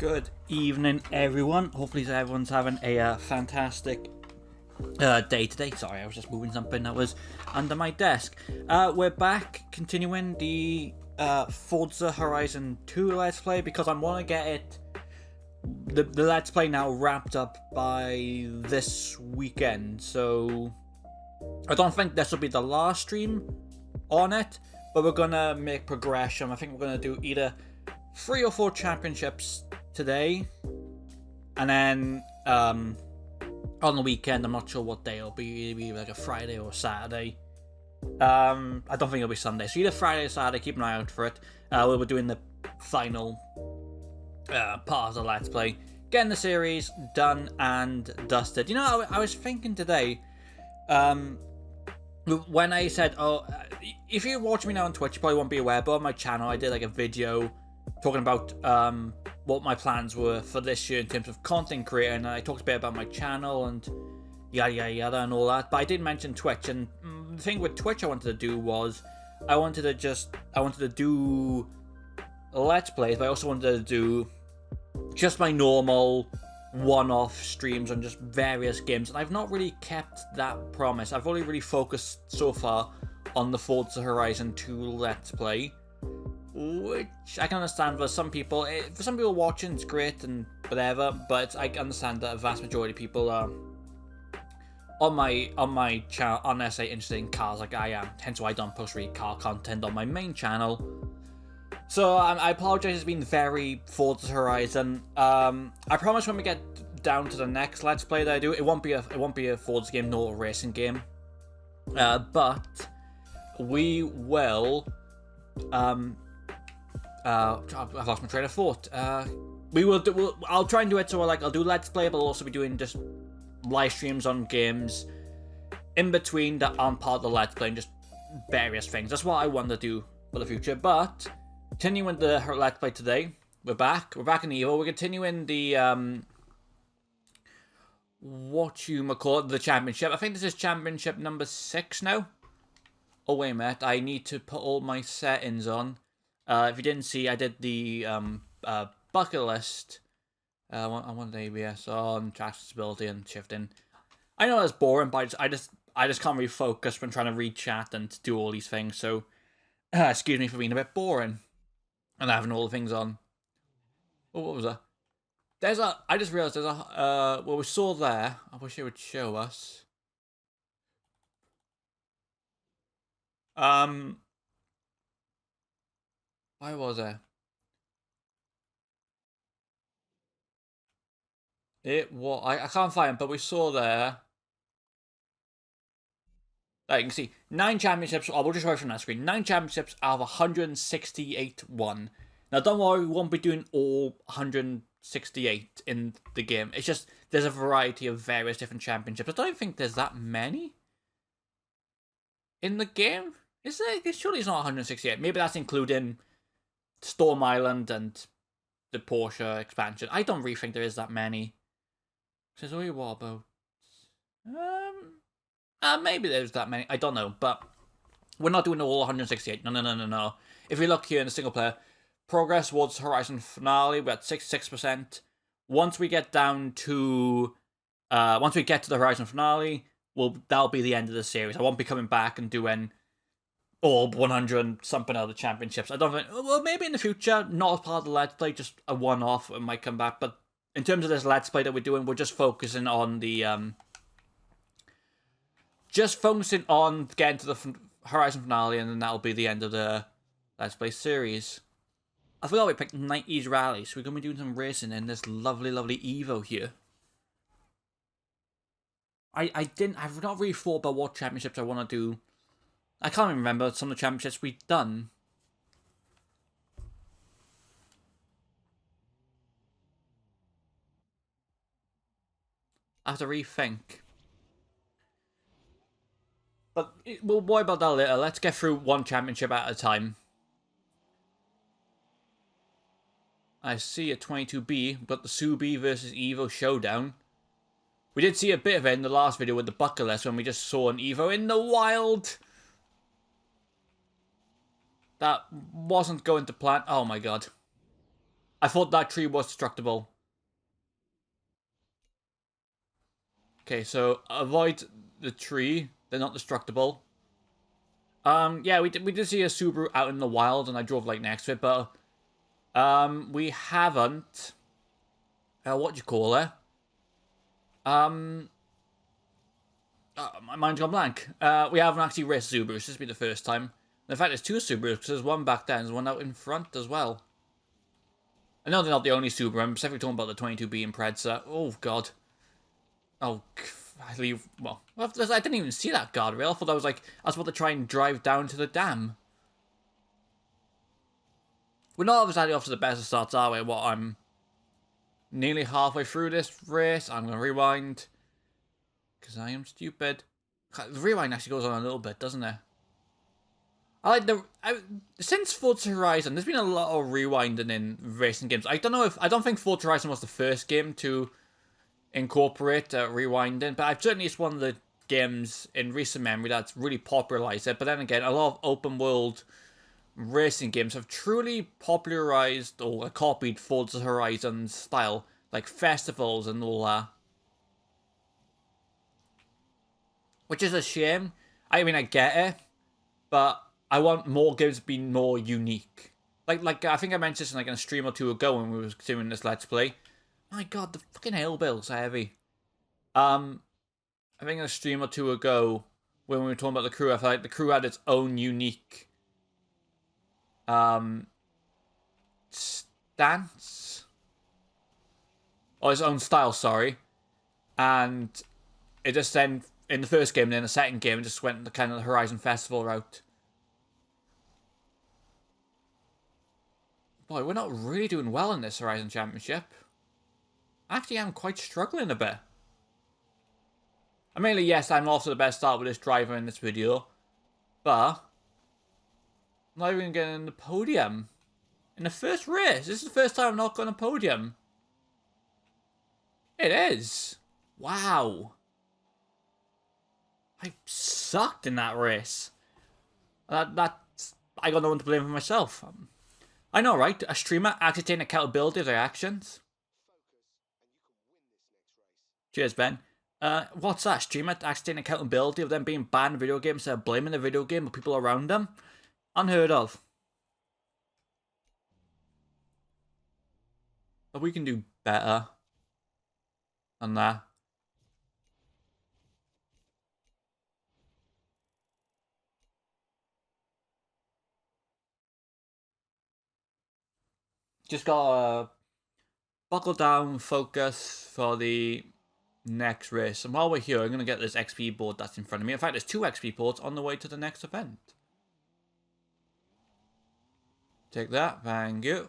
Good evening, everyone. Hopefully, everyone's having a fantastic day today. Sorry, I was just moving something that was under my desk. We're back, continuing the Forza Horizon 2 Let's Play because I want to get it, the Let's Play now wrapped up by this weekend. So, I don't think this will be the last stream on it, but we're going to make progression. I think we're going to do either 3 or 4 championships today, and then on the weekend, I'm not sure what day it'll be. It'll be like a Friday or a Saturday. I don't think it'll be Sunday, so either Friday or Saturday. Keep an eye out for it. We'll be doing the final part of the Let's Play, getting the series done and dusted. You know, I was thinking today, when I said, if you watch me now on Twitch, you probably won't be aware, but on my channel I did like a video talking about what my plans were for this year in terms of content creating, and I talked a bit about my channel and yada yada yada and all that, but I did mention Twitch. And the thing with Twitch I wanted to do was I wanted to do Let's Plays, but I also wanted to do just my normal one-off streams on just various games, and I've not really kept that promise. I've only really focused so far on the Forza Horizon 2 Let's Play, which I can understand for some people. For some people watching, it's great and whatever, but I understand that a vast majority of people are on my channel unless they're interested in cars like I am. Hence why I don't post really car content on my main channel. So I apologize. It's been very Forza Horizon. I promise when we get down to the next Let's Play that I do, it won't be a Forza game nor a racing game, but we will. I've lost my train of thought. I'll try and do it so I'll do Let's Play, but I'll also be doing just live streams on games in between that aren't part of the Let's Play and just various things. That's what I want to do for the future. But continuing the Let's Play today, we're back in Evo. We're continuing the the championship. I think this is championship number 6 now. Oh wait a minute, I need to put all my settings on. If you didn't see, I did the bucket list. I wanted ABS on, track stability and shifting. I know that's boring, but I just can't really focus when trying to read chat and do all these things. So excuse me for being a bit boring and having all the things on. Oh, what was that? I just realised there's a well, we saw there. I wish it would show us. Why was it? I can't find it, but we saw there. Like you can see 9 championships. I will just show it from that screen. 9 championships out of 168 won. Now don't worry, we won't be doing all 168 in the game. It's just there's a variety of various different championships. I don't think there's that many in the game. Is there? Surely it's not 168. Maybe that's including Storm Island and the Porsche expansion. I don't really think there is that many. There's only what about maybe there's that many. I don't know, but we're not doing all 168. No. If we look here in the single player, progress towards Horizon finale, we're at 66%. Once we get down to once we get to the Horizon finale, that'll be the end of the series. I won't be coming back and doing all 100 something other championships. I don't think. Well, maybe in the future, not as part of the Let's Play, just a one-off. It might come back, but in terms of this Let's Play that we're doing, we're just focusing on the getting to the Horizon finale, and then that'll be the end of the Let's Play series. I forgot we picked 90s Rally, so we're going to be doing some racing in this lovely, lovely Evo here. I've not really thought about what championships I want to do. I can't even remember some of the championships we've done. I have to rethink. But we'll worry about that later. Let's get through one championship at a time. I see a 22B, but the Subi versus Evo showdown. We did see a bit of it in the last video with the bucket list when we just saw an Evo in the wild. That wasn't going to plan. Oh my god. I thought that tree was destructible. Okay, so avoid the tree. They're not destructible. Yeah, we did see a Subaru out in the wild, and I drove like next to it, but we haven't. What do you call it? My mind's gone blank. We haven't actually raced Subarus. This will be the first time. In fact, there's two Subarus because there's one back there and there's one out in front as well. I know they're not the only Subaru. I'm specifically talking about the 22B and Predsa. Oh god. Oh, I leave. Well, I didn't even see that guardrail. I thought I was about to try and drive down to the dam. We're not obviously off to the best of starts, are we? What, I'm nearly halfway through this race. I'm going to rewind. Because I am stupid. The rewind actually goes on a little bit, doesn't it? Since Forza Horizon, there's been a lot of rewinding in racing games. I don't think Forza Horizon was the first game to incorporate rewinding, but I've certainly it's one of the games in recent memory that's really popularized it. But then again, a lot of open world racing games have truly popularized or copied Forza Horizon's style, like festivals and all that. Which is a shame. I mean, I get it, but I want more games to be more unique. Like I think I mentioned this in a stream or two ago when we were doing this Let's Play. My god, the fucking hail bills are heavy. I think a stream or two ago when we were talking about the crew, I felt like the crew had its own unique stance. Or its own style, sorry. And it just then, in the first game, then the second game, it just went the kind of the Horizon Festival route. Boy, we're not really doing well in this Horizon Championship. Actually, I'm quite struggling a bit. I mean, yes, I'm off to the best start with this driver in this video. But I'm not even getting the podium. In the first race. This is the first time I've not got a podium. It is. Wow. I sucked in that race. I got no one to blame for myself. I know, right? A streamer actually taking accountability of their actions. Cheers, Ben. What's that? Streamer actually taking accountability of them being banned in video games instead of blaming the video game or people around them? Unheard of. But we can do better than that. Just gotta buckle down, focus for the next race. And while we're here, I'm gonna get this XP board that's in front of me. In fact, there's 2 XP boards on the way to the next event. Take that, thank you.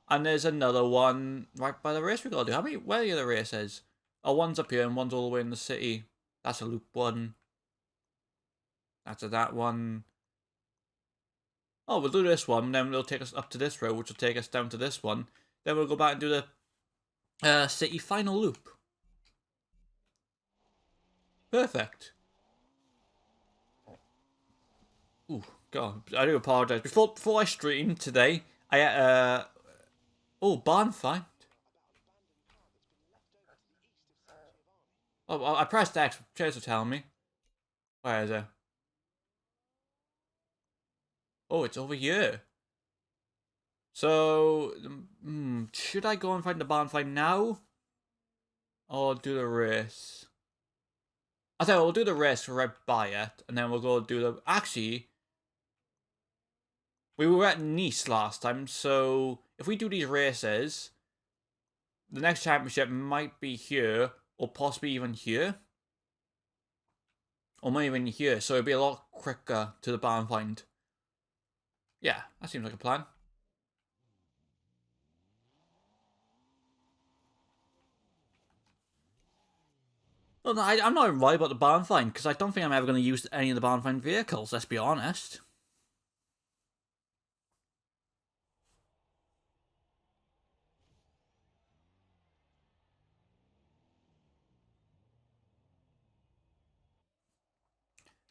And there's another one right by the race we gotta do. How many? Where are the other races? Oh, one's up here and one's all the way in the city. That's a loop 1. That's that one. Oh, we'll do this one, then it'll take us up to this road, which will take us down to this one. Then we'll go back and do the city final loop. Perfect. Ooh, God, I do apologise. Before I stream today, I oh, barn find. Oh, I pressed X. Cheers for telling me. Where is it? Oh, it's over here. So, should I go and find the barn find now? Or do the race? I thought we'll do the race right by it, and then we'll go do the... Actually, we were at Nice last time, so if we do these races, the next championship might be here, or possibly even here. Or maybe even here, so it'll be a lot quicker to the barn find. Yeah, that seems like a plan. Well, no, I'm not even worried about the barn find, because I don't think I'm ever going to use any of the barn find vehicles, let's be honest.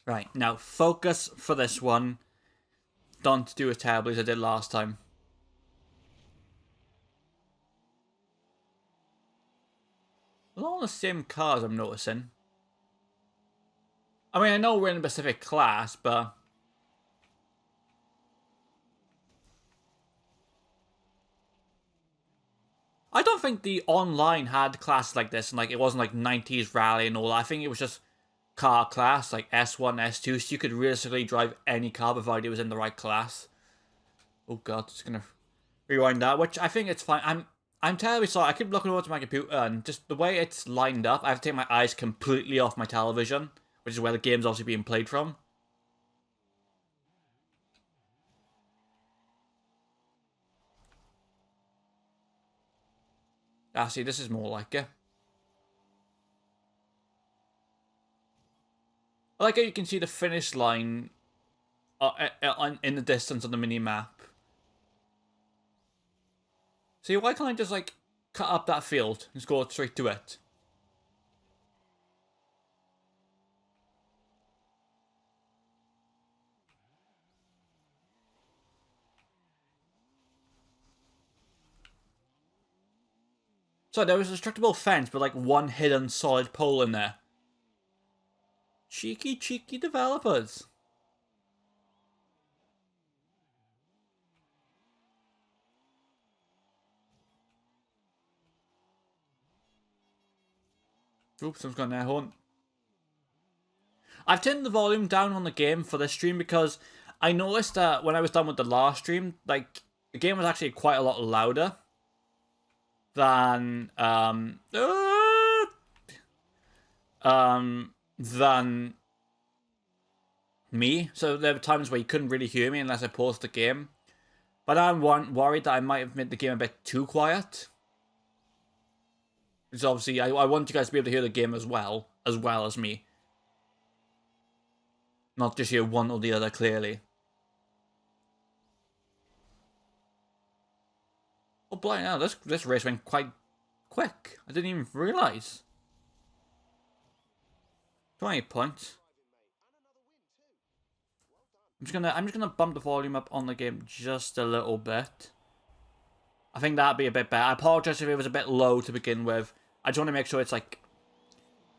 Right, now focus for this one. Don't do as terribly as I did last time. They're all the same cars, I'm noticing. I mean, I know we're in a specific class, but... I don't think the online had classes like this, and like it wasn't like 90s rally and all that. I think it was just car class, like S1, S2, so you could realistically drive any car provided it was in the right class. Oh god, just gonna rewind that, which I think it's fine. I'm terribly sorry. I keep looking over to my computer, and just the way it's lined up, I have to take my eyes completely off my television, which is where the game's obviously being played from. Ah, see, this is more like it. I like how you can see the finish line in the distance on the mini-map. See, why can't I just, like, cut up that field and just go straight to it? So there was a destructible fence, but like one hidden solid pole in there. Cheeky, cheeky developers. Oops, someone's got an air horn. I've turned the volume down on the game for this stream because I noticed that when I was done with the last stream, like, the game was actually quite a lot louder than, than me. So there were times where you couldn't really hear me unless I paused the game. But I'm worried that I might have made the game a bit too quiet. Because obviously, I want you guys to be able to hear the game as well as me. Not just hear one or the other clearly. Oh, blind now, this race went quite quick. I didn't even realise. 20 points. I'm just gonna bump the volume up on the game just a little bit. I think that'd be a bit better. I apologise if it was a bit low to begin with. I just want to make sure it's like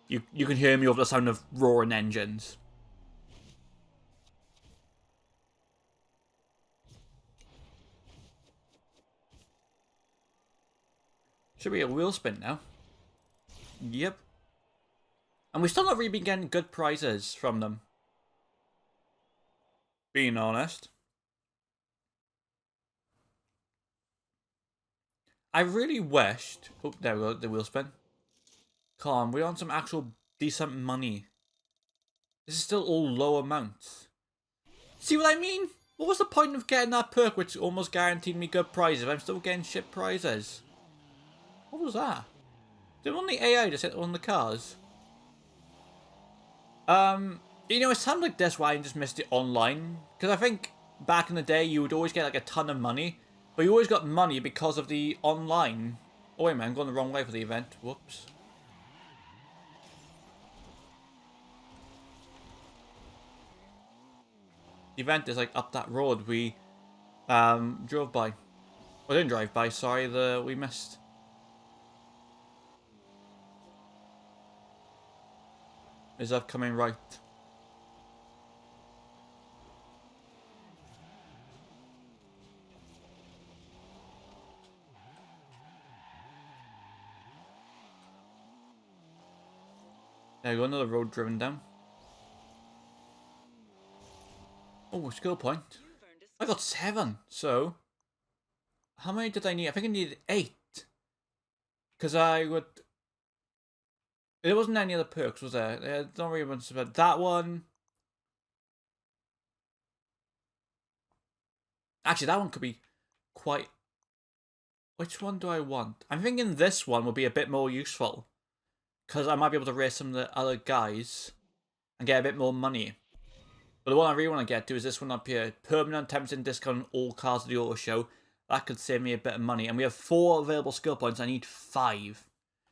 you can hear me over the sound of roaring engines. Should be a wheel spin now. Yep. And we've still not really been getting good prizes from them. Being honest. I really wished... Oh, there we go, the wheel spin. Come on, we're on some actual decent money. This is still all low amounts. See what I mean? What was the point of getting that perk which almost guaranteed me good prizes if I'm still getting shit prizes? What was that? Did only AI just hit on the cars? You know, it's times like this why I just missed it online. Because I think back in the day you would always get like a ton of money. But you always got money because of the online. Oh wait a minute, I'm going the wrong way for the event. Whoops. The event is like up that road we drove by. Well, didn't drive by, sorry, we missed. Is upcoming right. There you go, another road driven down. Oh, skill point. I got 7, so... How many did I need? I think I needed 8. Because I would... There wasn't any other perks, was there? I don't really want to about that one. Actually, that one could be quite... Which one do I want? I'm thinking this one would be a bit more useful. Because I might be able to race some of the other guys and get a bit more money. But the one I really want to get to is this one up here. Permanent 10% discount on all cars at the auto show. That could save me a bit of money. And we have 4 available skill points. I need 5.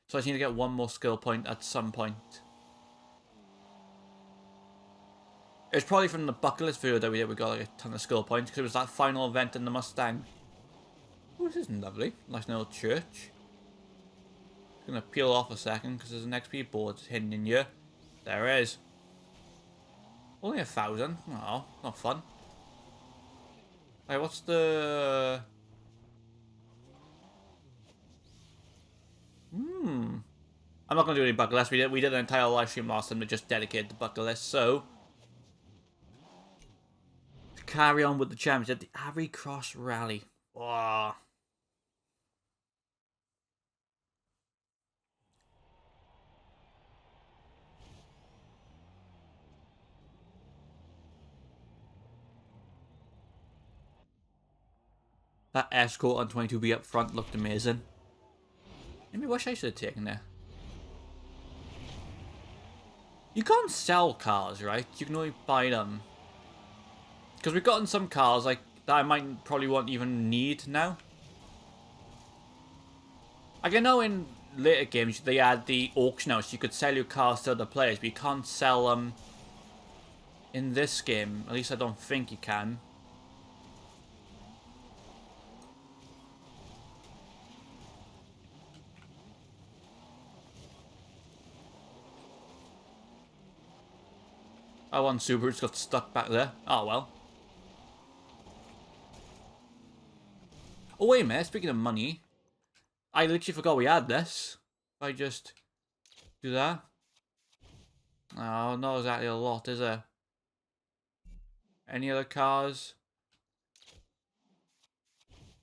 So I just need to get 1 more skill point at some point. It was probably from the bucket list video that we did. We got like a ton of skill points. Because it was that final event in the Mustang. Oh, this is lovely. Nice little church. gonna peel off a second because there's an XP board hidden in here. There it is. Only 1,000. Oh, not fun. Hey, what's the... I'm not gonna do any bucket lists. We did an entire live stream last time that just dedicated to bucket lists. So to carry on with the championship, the Abbey Cross Rally. Wow. That escort on 22B up front looked amazing. Maybe wish I should have taken there. You can't sell cars, right? You can only buy them. Because we've gotten some cars like that I might probably won't even need now. Like I know in later games they had the auction house, you could sell your cars to other players, but you can't sell them in this game. At least I don't think you can. Oh, one Subaru's got stuck back there. Oh well. Oh wait a minute, speaking of money, I literally forgot we had this. If I just do that. Oh, not exactly a lot, is there? Any other cars?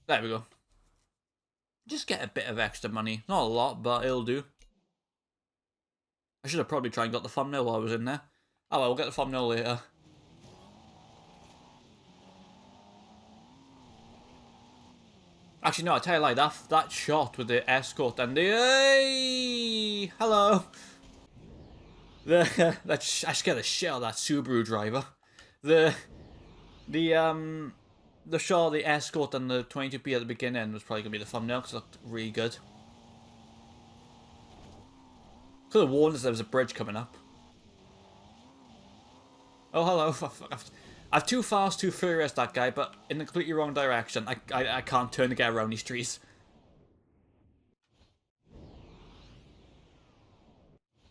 There we go. Just get a bit of extra money. Not a lot, but it'll do. I should have probably tried and got the thumbnail while I was in there. Oh well, we'll get the thumbnail later. Actually, no, I tell you like that shot with the escort and the hey, hello. I scared the shit out of that Subaru driver. The shot of the escort and the 22p at the beginning was probably gonna be the thumbnail because it looked really good. Could have warned us there was a bridge coming up. Oh hello. I'm too fast, too furious, that guy, but in the completely wrong direction. I can't turn to get around these trees.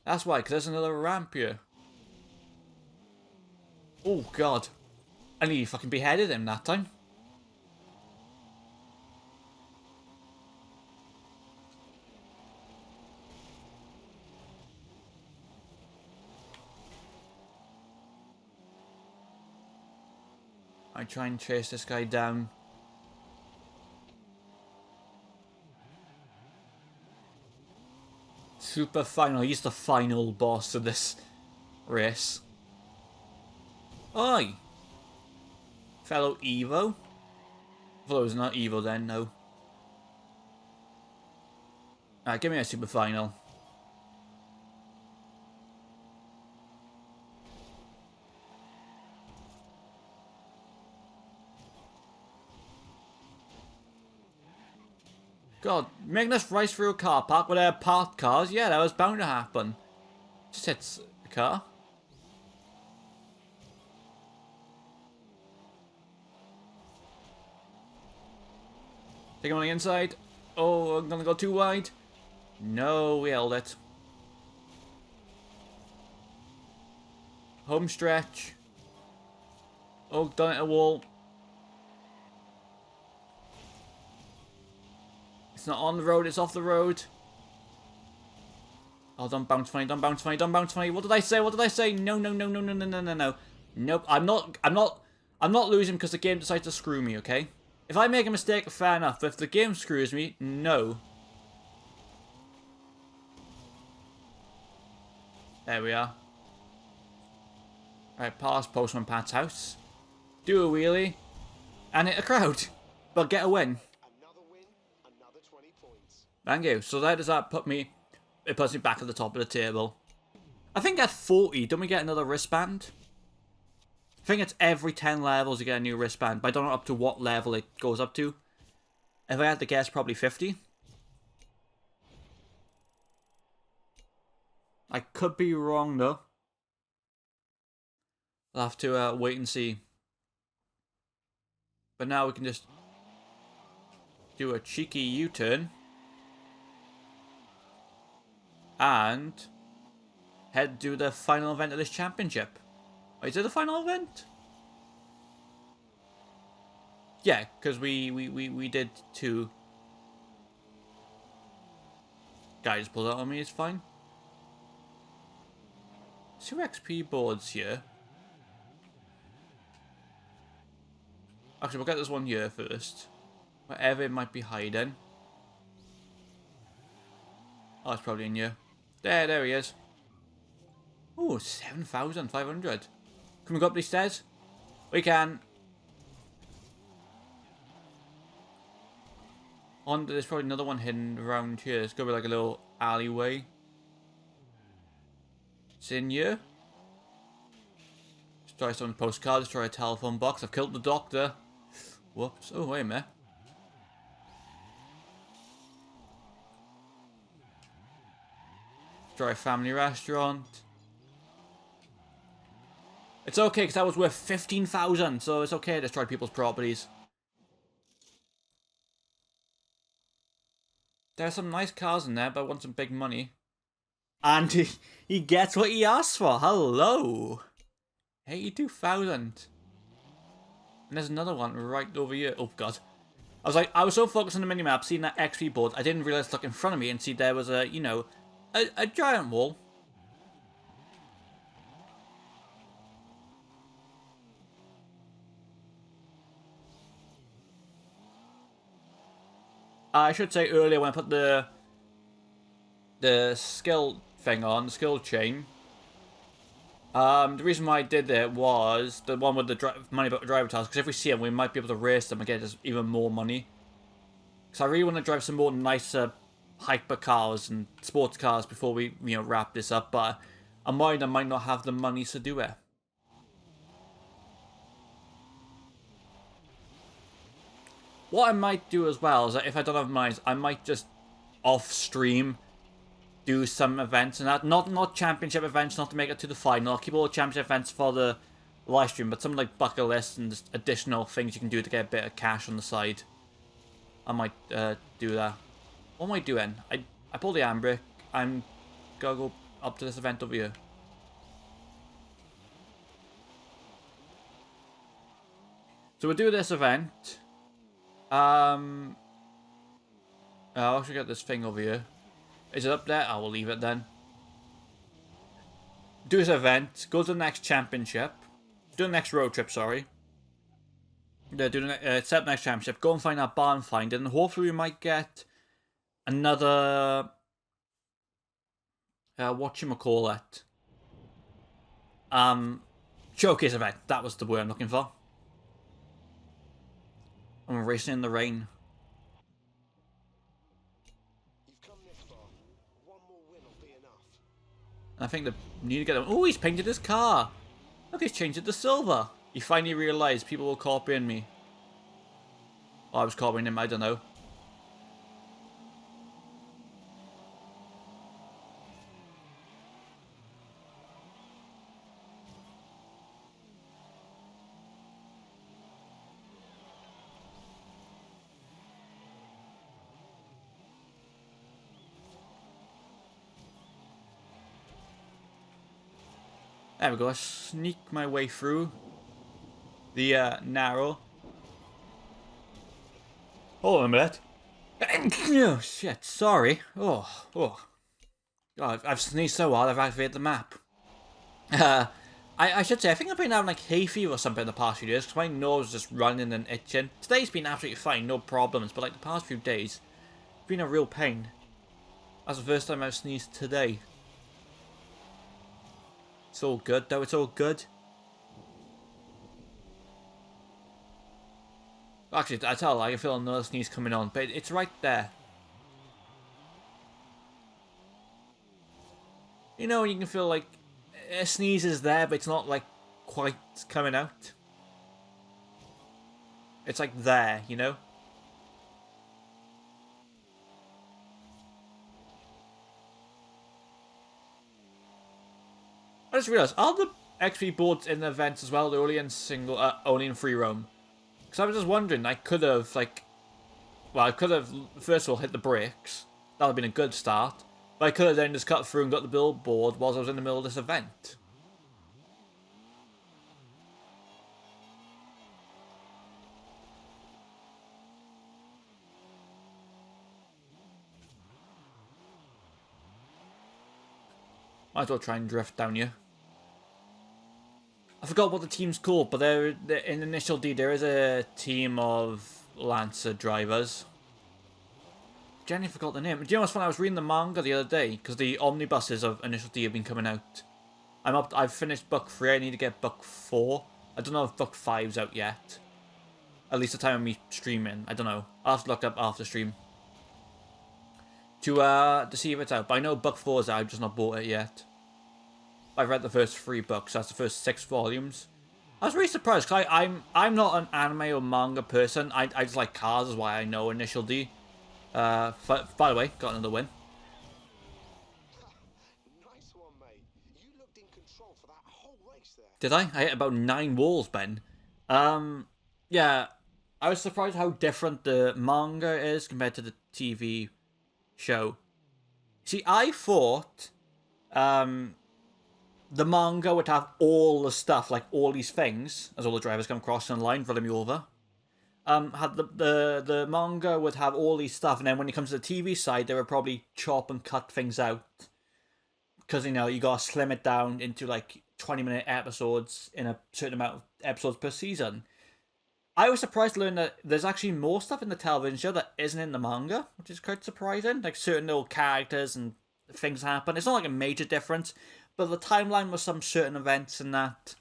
That's why, because there's another ramp here. Oh god. I nearly fucking beheaded him that time. I try and chase this guy down. Super final. He's the final boss of this race. Oi! Fellow Evo? I thought it was not Evo then, no. Alright, give me a super final. God, making us race through a car park with our parked cars? Yeah, that was bound to happen. Just hits the car. Take him on the inside. Oh, I'm gonna go too wide. No, we held it. Home stretch. Oh, done it a wall. It's not on the road, it's off the road. Oh, don't bounce funny, don't bounce funny, don't bounce funny. What did I say? What did I say? No, no, no, no, no, no, no, no, no. Nope, I'm not losing because the game decides to screw me, okay? If I make a mistake, fair enough. But if the game screws me, no. There we are. Alright, past Postman Pat's house. Do a wheelie. And hit a crowd. But get a win. Another 20 points. Thank you. So that does that put me... It puts me back at the top of the table. I think at 40, don't we get another wristband? I think it's every 10 levels you get a new wristband. But I don't know up to what level it goes up to. If I had to guess, probably 50. I could be wrong though. I'll have to wait and see. But now we can just do a cheeky U-turn. and head to the final event of this championship. Wait, is it the final event? Yeah, because we did 2. Guys, pull that on me, it's fine. 2 XP boards here. Actually, we'll get this one here first. Wherever it might be hiding. Oh, it's probably in here. There he is. Ooh, 7,500. Can we go up these stairs? We can. There's probably another one hidden around here. It's gonna be like a little alleyway. It's in here. Let's try some postcards. Let's try a telephone box. I've killed the doctor. Whoops. Oh, wait a minute. Let's try a family restaurant. It's okay, because that was worth 15,000, so it's okay to destroy people's properties. There are some nice cars in there, but I want some big money. And he gets what he asked for. Hello. 82,000. And there's another one right over here. Oh, God. I was so focused on the minimap, seeing that XP board, I didn't realize to look in front of me and see there was a, you know, a giant wall. I should say earlier when I put the skill thing on, the skill chain. The reason why I did it was the one with the money about the driver tiles, because if we see them, we might be able to race them and get us even more money. Because I really want to drive some more nicer hyper cars and sports cars before we, you know, wrap this up. But I'm worried I might not have the money to do it. What I might do as well is that if I don't have mines, I might just off stream do some events and that. Not championship events, not to make it to the final. I'll keep all the championship events for the live stream, but something like bucket lists and just additional things you can do to get a bit of cash on the side. I might do that. What am I doing? I pulled the handbrake. I'm gonna go up to this event over here. So we'll do this event. I'll actually get this thing over here. Is it up there? I will leave it then. Do this event. Go to the next championship. Do the next road trip, sorry. Yeah, do the set up the next championship. Go and find that barn finder, and hopefully we might get another whatchamacallit. Showcase event. That was the word I'm looking for. I'm racing in the rain. You've come this far. One more win will be enough. I think they need to get them. Oh, he's painted his car. Look, he's changed it to silver. He finally realised people were copying me. Or I was copying him, I don't know. There we go, I sneak my way through the narrow. Hold on a minute. Oh shit, sorry. Oh. God, I've sneezed so hard I've activated the map. I should say, I think I've been having like hay fever or something in the past few days, because my nose is just running and itching. Today's been absolutely fine, no problems, but like the past few days, it's been a real pain. That's the first time I've sneezed today. It's all good, though. It's all good. Actually, I tell you, I can feel another sneeze coming on, but it's right there. You know, you can feel like a sneeze is there, but it's not like quite coming out. It's like there, you know? I just realised, are the XP boards in the events as well? They're only in only in free roam. Because I was just wondering, I could have, like, well, I could have, first of all, hit the brakes. That would have been a good start. But I could have then just cut through and got the billboard whilst I was in the middle of this event. Might as well try and drift down here. I forgot what the team's called, but they're in Initial D there is a team of Lancer drivers. Jenny forgot the name. Do you know what's funny? I was reading the manga the other day because the omnibuses of Initial D have been coming out. I've finished book 3. I need to get book 4. I don't know if book 5's out yet. At least the time of me streaming. I don't know. I'll have to look up after stream to see if it's out. But I know book 4's out. I've just not bought it yet. I've read the first 3 books. That's the first 6 volumes. I was really surprised because I'm not an anime or manga person. I just like cars. Is why I know Initial D. By the way, got another win. Nice one, mate. You looked in control for that whole race there. Did I? I hit about 9 walls, Ben. Yeah. I was surprised how different the manga is compared to the TV show. See, I thought the manga would have all the stuff, like all these things, as all the drivers come across in line, running me over. Had the manga would have all these stuff, and then when it comes to the TV side, they would probably chop and cut things out. Because, you know, you gotta slim it down into like 20-minute episodes in a certain amount of episodes per season. I was surprised to learn that there's actually more stuff in the television show that isn't in the manga, which is quite surprising. Like certain little characters and things happen. It's not like a major difference, but the timeline was some certain events and that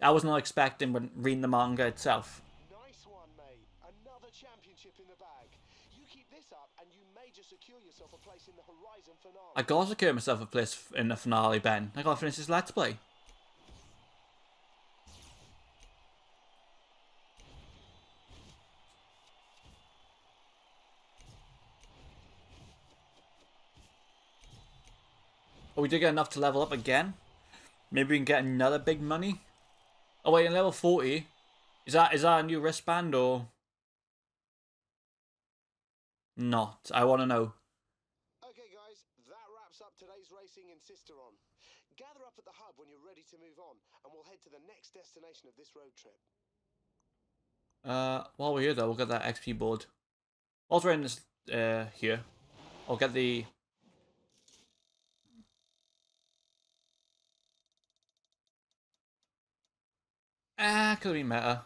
I was not expecting when reading the manga itself. Nice one, mate. Another championship in the bag. You keep this up and you may just secure yourself a place in the Horizon finale. I gotta secure myself a place in the finale, Ben. I gotta finish this Let's Play. Oh, we did get enough to level up again. Maybe we can get another big money. Oh wait, in level 40, is that a new wristband or not? I want to know. Okay, guys, that wraps up today's racing in Sisteron. Gather up at the hub when you're ready to move on, and we'll head to the next destination of this road trip. While we're here though, we'll get that XP board. Whilst we're in this here, I'll get the. Could have been better.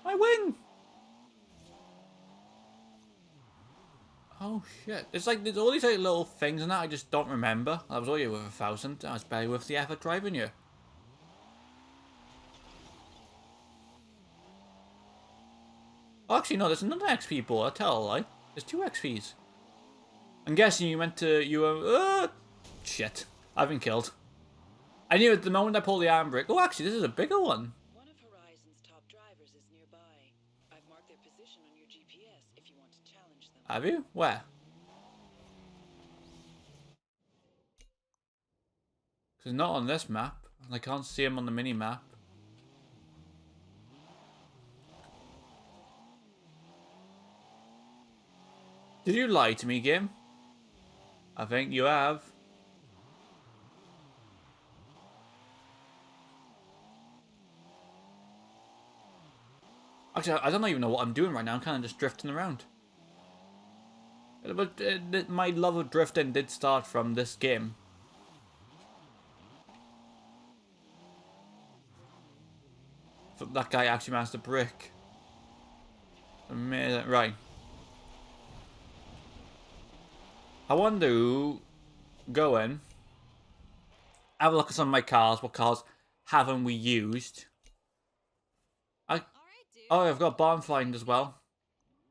I win! Oh shit. It's like there's all these like, little things and that I just don't remember. I was already with 1,000. I was barely with the effort driving you. Oh, actually, no, there's another XP board. I tell a lie. There's 2 XPs. I'm guessing you went to. You were. Shit. I've been killed. I knew at the moment I pulled the handbrake. Oh, actually, this is a bigger one. One of Horizon's top drivers is nearby. I've marked their position on your GPS if you want to challenge them. Have you? Where? Because not on this map. And I can't see him on the mini map. Did you lie to me, game? I think you have. Actually, I don't even know what I'm doing right now. I'm kind of just drifting around. But my love of drifting did start from this game. That guy actually managed to brick. Amazing. Right. I want to go in, have a look at some of my cars. What cars haven't we used? Oh, I've got Barn Find as well.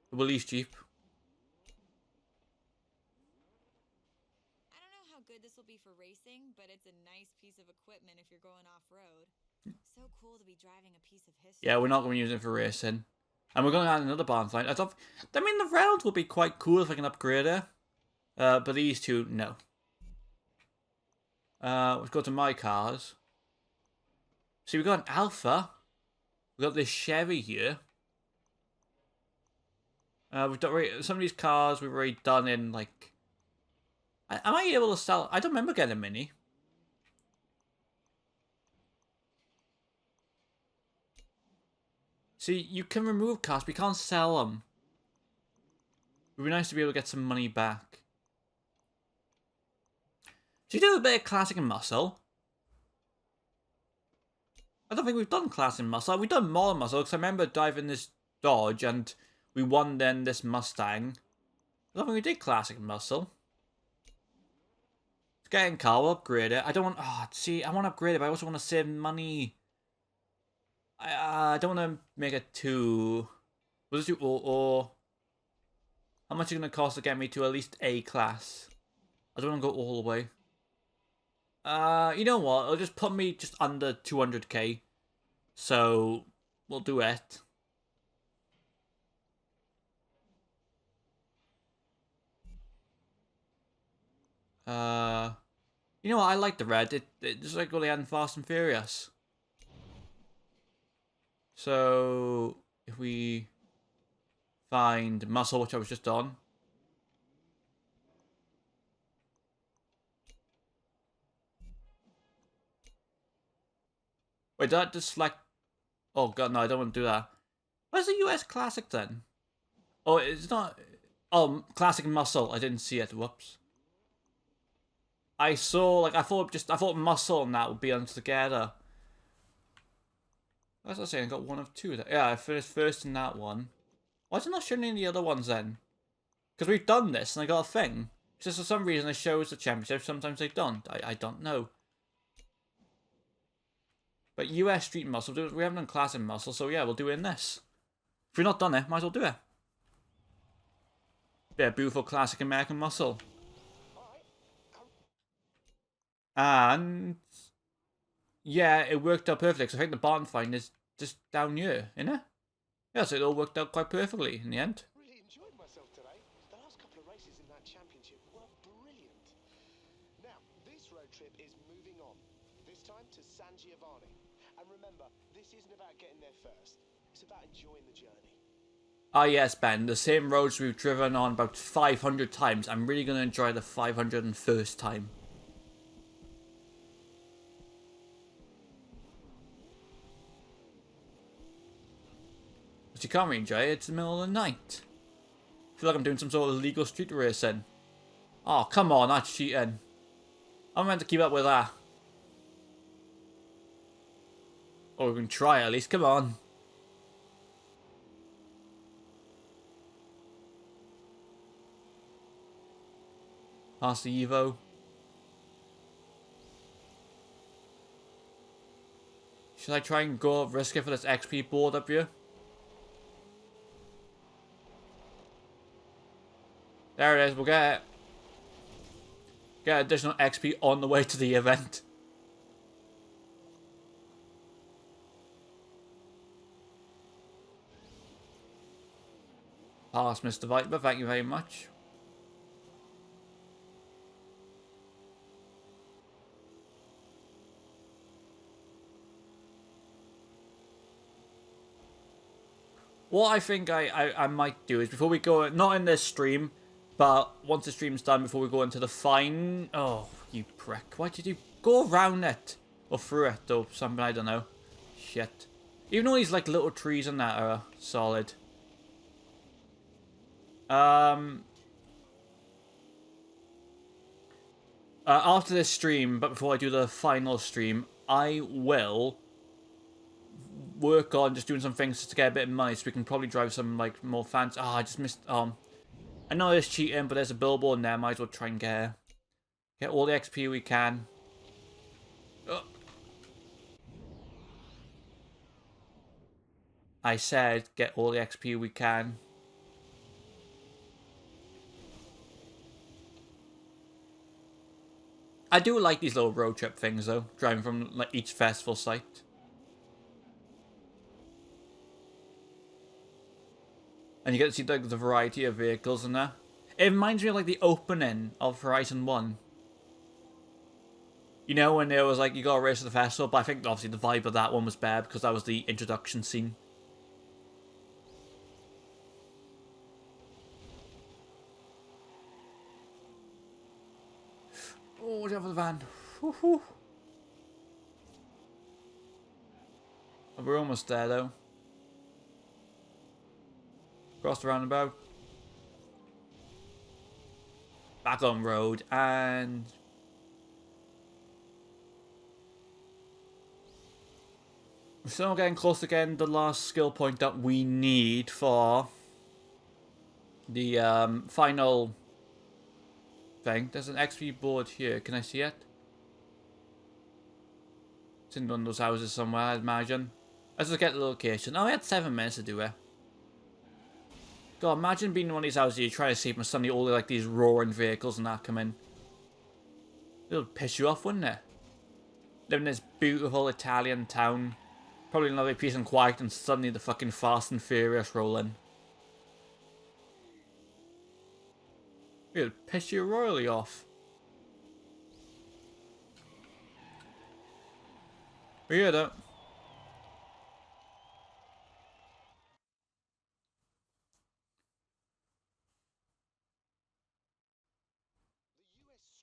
The Willys Jeep. I don't know how good this will be for racing, but it's a nice piece of equipment if you're going off-road. So cool to be driving a piece of history. Yeah, we're not going to use it for racing. And we're going to add another Barn Find. I mean, the round will be quite cool if I can upgrade it. But these two, no. Let's go to my cars. See, we got an Alpha. We got this Chevy here. We've done some of these cars we've already done in like. Am I able to sell? I don't remember getting a Mini. See, you can remove cars, but you can't sell them. It would be nice to be able to get some money back. Should we do a bit of Classic and Muscle? I don't think we've done Classic and Muscle. We've done more Muscle, because I remember driving this Dodge, and we won then this Mustang. I don't think we did Classic and Muscle. Let's get in car, we'll upgrade it. I don't want... Oh, see, I want to upgrade it, but I also want to save money. I don't want to make it too... We'll just do or how much is it going to cost to get me to at least A class? I don't want to go all the way. You know what? It'll just put me just under 200k. So, we'll do it. You know what? I like the red. It's just like really adding Fast and Furious. So, if we find Muscle, which I was just on. Wait, did I just select... Oh god, no, I don't want to do that. Where's the US Classic then? Oh, it's not... Oh, Classic Muscle. I didn't see it. Whoops. I saw, like, I thought Muscle and that would be on together. As I was saying, I got one of two there. Yeah, I finished first in that one. Why is it not showing any of the other ones then? Because we've done this and I got a thing. It's just for some reason it shows the championship, sometimes they don't. I don't know. But US Street Muscle, we haven't done Classic Muscle, so yeah, we'll do it in this. If we've not done it, might as well do it. Yeah, beautiful Classic American Muscle. And... yeah, it worked out perfectly, because I think the barn find is just down here, isn't it? Yeah, so it all worked out quite perfectly in the end. Really enjoyed myself today. The last couple of races in that championship were brilliant. Now, this road trip is moving on. This time to San Giovanni. And remember, this isn't about getting there first. It's about enjoying the journey. Ah yes, Ben, the same roads we've driven on about 500 times. I'm really going to enjoy the 501st time. But you can't really enjoy it, it's the middle of the night. I feel like I'm doing some sort of illegal street racing. Oh, come on, that's cheating. I'm meant to keep up with that. Or we can try at least, come on. Pass the Evo. Should I try and go risk it for this XP board up here? There it is, we'll get additional XP on the way to the event. Pass, Mr. Viper, thank you very much. What I think I might do is before we go, not in this stream, but once the stream's done, before we go into the fine... Oh, you prick. Why did you go around it? Or through it, or something, I don't know. Shit. Even though these, like, little trees and that are solid. After this stream, but before I do the final stream, I will work on just doing some things to get a bit of money so we can probably drive some, like, more fancy... Oh, I just missed... I know it's cheating, but there's a billboard in there. Might as well try and get all the XP we can. I said get all the XP we can. I do like these little road trip things though, driving from like each festival site. And you get to see like the variety of vehicles in there. It reminds me of like the opening of Horizon 1. You know, when there was like, you got a race at the festival, but I think obviously the vibe of that one was better because that was the introduction scene. Oh, watch out for the van. Woo-hoo. We're almost there though. Cross the roundabout. Back on road and... we're still getting close to getting the last skill point that we need for the final thing. There's an XP board here. Can I see it? It's in one of those houses somewhere, I imagine. Let's just get the location. Oh, we had 7 minutes to do it. God, imagine being in one of these houses, you try to save and suddenly all like these roaring vehicles and that come in. It would piss you off, wouldn't it? Live in this beautiful Italian town. Probably another peace and quiet, and suddenly the fucking Fast and Furious roll in. It would piss you royally off. But yeah, though.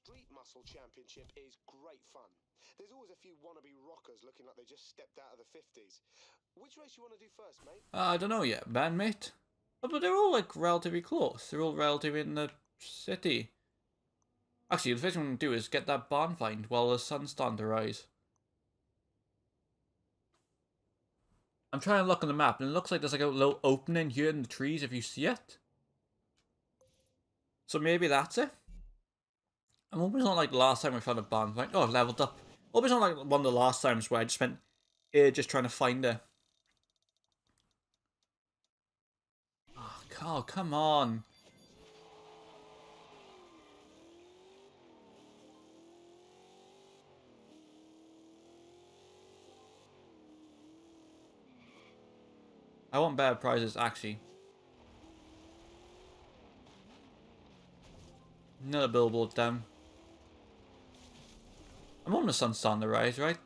Street Muscle Championship is great fun. There's always a few wannabe rockers looking like they just stepped out of the 50s. Which race you want to do first, mate? I don't know yet, man, mate. Oh, but they're all like relatively close. They're all relatively in the city. Actually, the first thing I'm going to do is get that barn find while the sun's starting to rise. I'm trying to look on the map, and it looks like there's like a little opening here in the trees if you see it. So maybe that's it. I'm hoping it's not like the last time we found a barn find. Oh, leveled up. I hope it's not like one of the last times where I just spent just trying to find it. Oh, Carl, come on. I want better prizes, actually. Another billboard down. I'm on the sun starting to rise, right?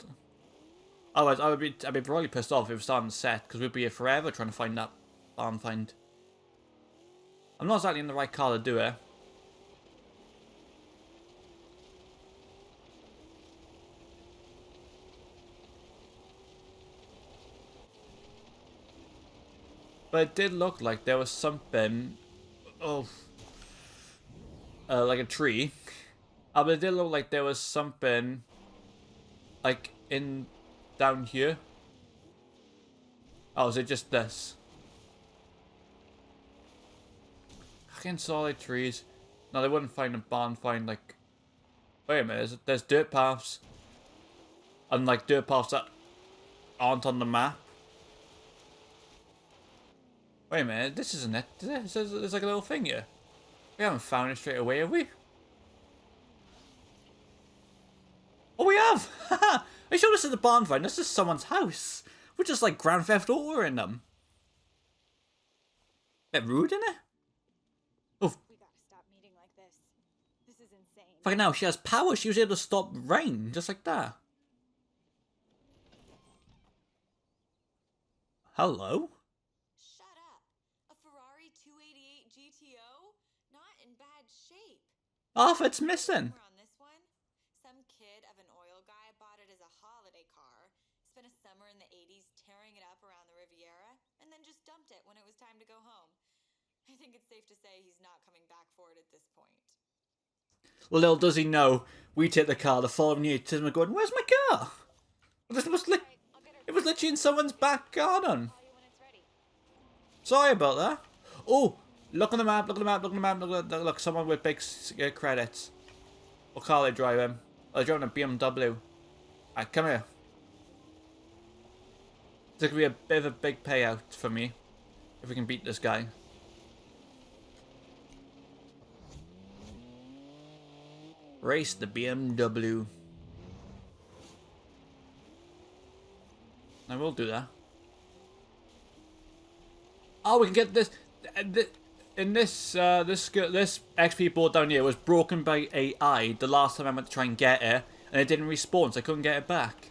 Otherwise, I'd be probably pissed off if it was starting to set, because we'd be here forever trying to find that barn find. I'm not exactly in the right car to do it. But it did look like there was something... oh... like a tree. But it did look like there was something... like, in... down here. Oh, is it just this? Fucking solid trees. No, they wouldn't find a barn find, like... wait a minute, there's dirt paths. And, like, dirt paths that aren't on the map. Wait a minute, this isn't it. There's like a little thing here. We haven't found it straight away, have we? Oh, we have! Haha! I showed us at the barn find. This is someone's house. We're just like Grand Theft Auto in them. Bit rude, isn't it? Oh. We gotta stop meeting like this. This is insane. Fucking hell, she has power. She was able to stop rain, just like that. Hello? Shut up. A Ferrari 288 GTO? Not in bad shape. Half it's missing. On this one, some kid of an oil guy bought it as a holiday car, spent a summer in the 80s tearing it up around the Riviera, and then just dumped it when it was time to go home. I think it's safe to say he's not coming back for it at this point. Well, little does he know, we take the car the following year to him going, where's my car? This was it was literally in someone's back garden. Sorry about that. Oh, look on the map, look on the map, look on the map, look, someone with big credits. What car are they driving? Oh, they're driving a BMW. Alright, come here. This could be a bit of a big payout for me, if we can beat this guy. Race the BMW. I will do that. Oh, we can get this. In this XP board down here was broken by AI the last time I went to try and get it, and it didn't respawn, so I couldn't get it back.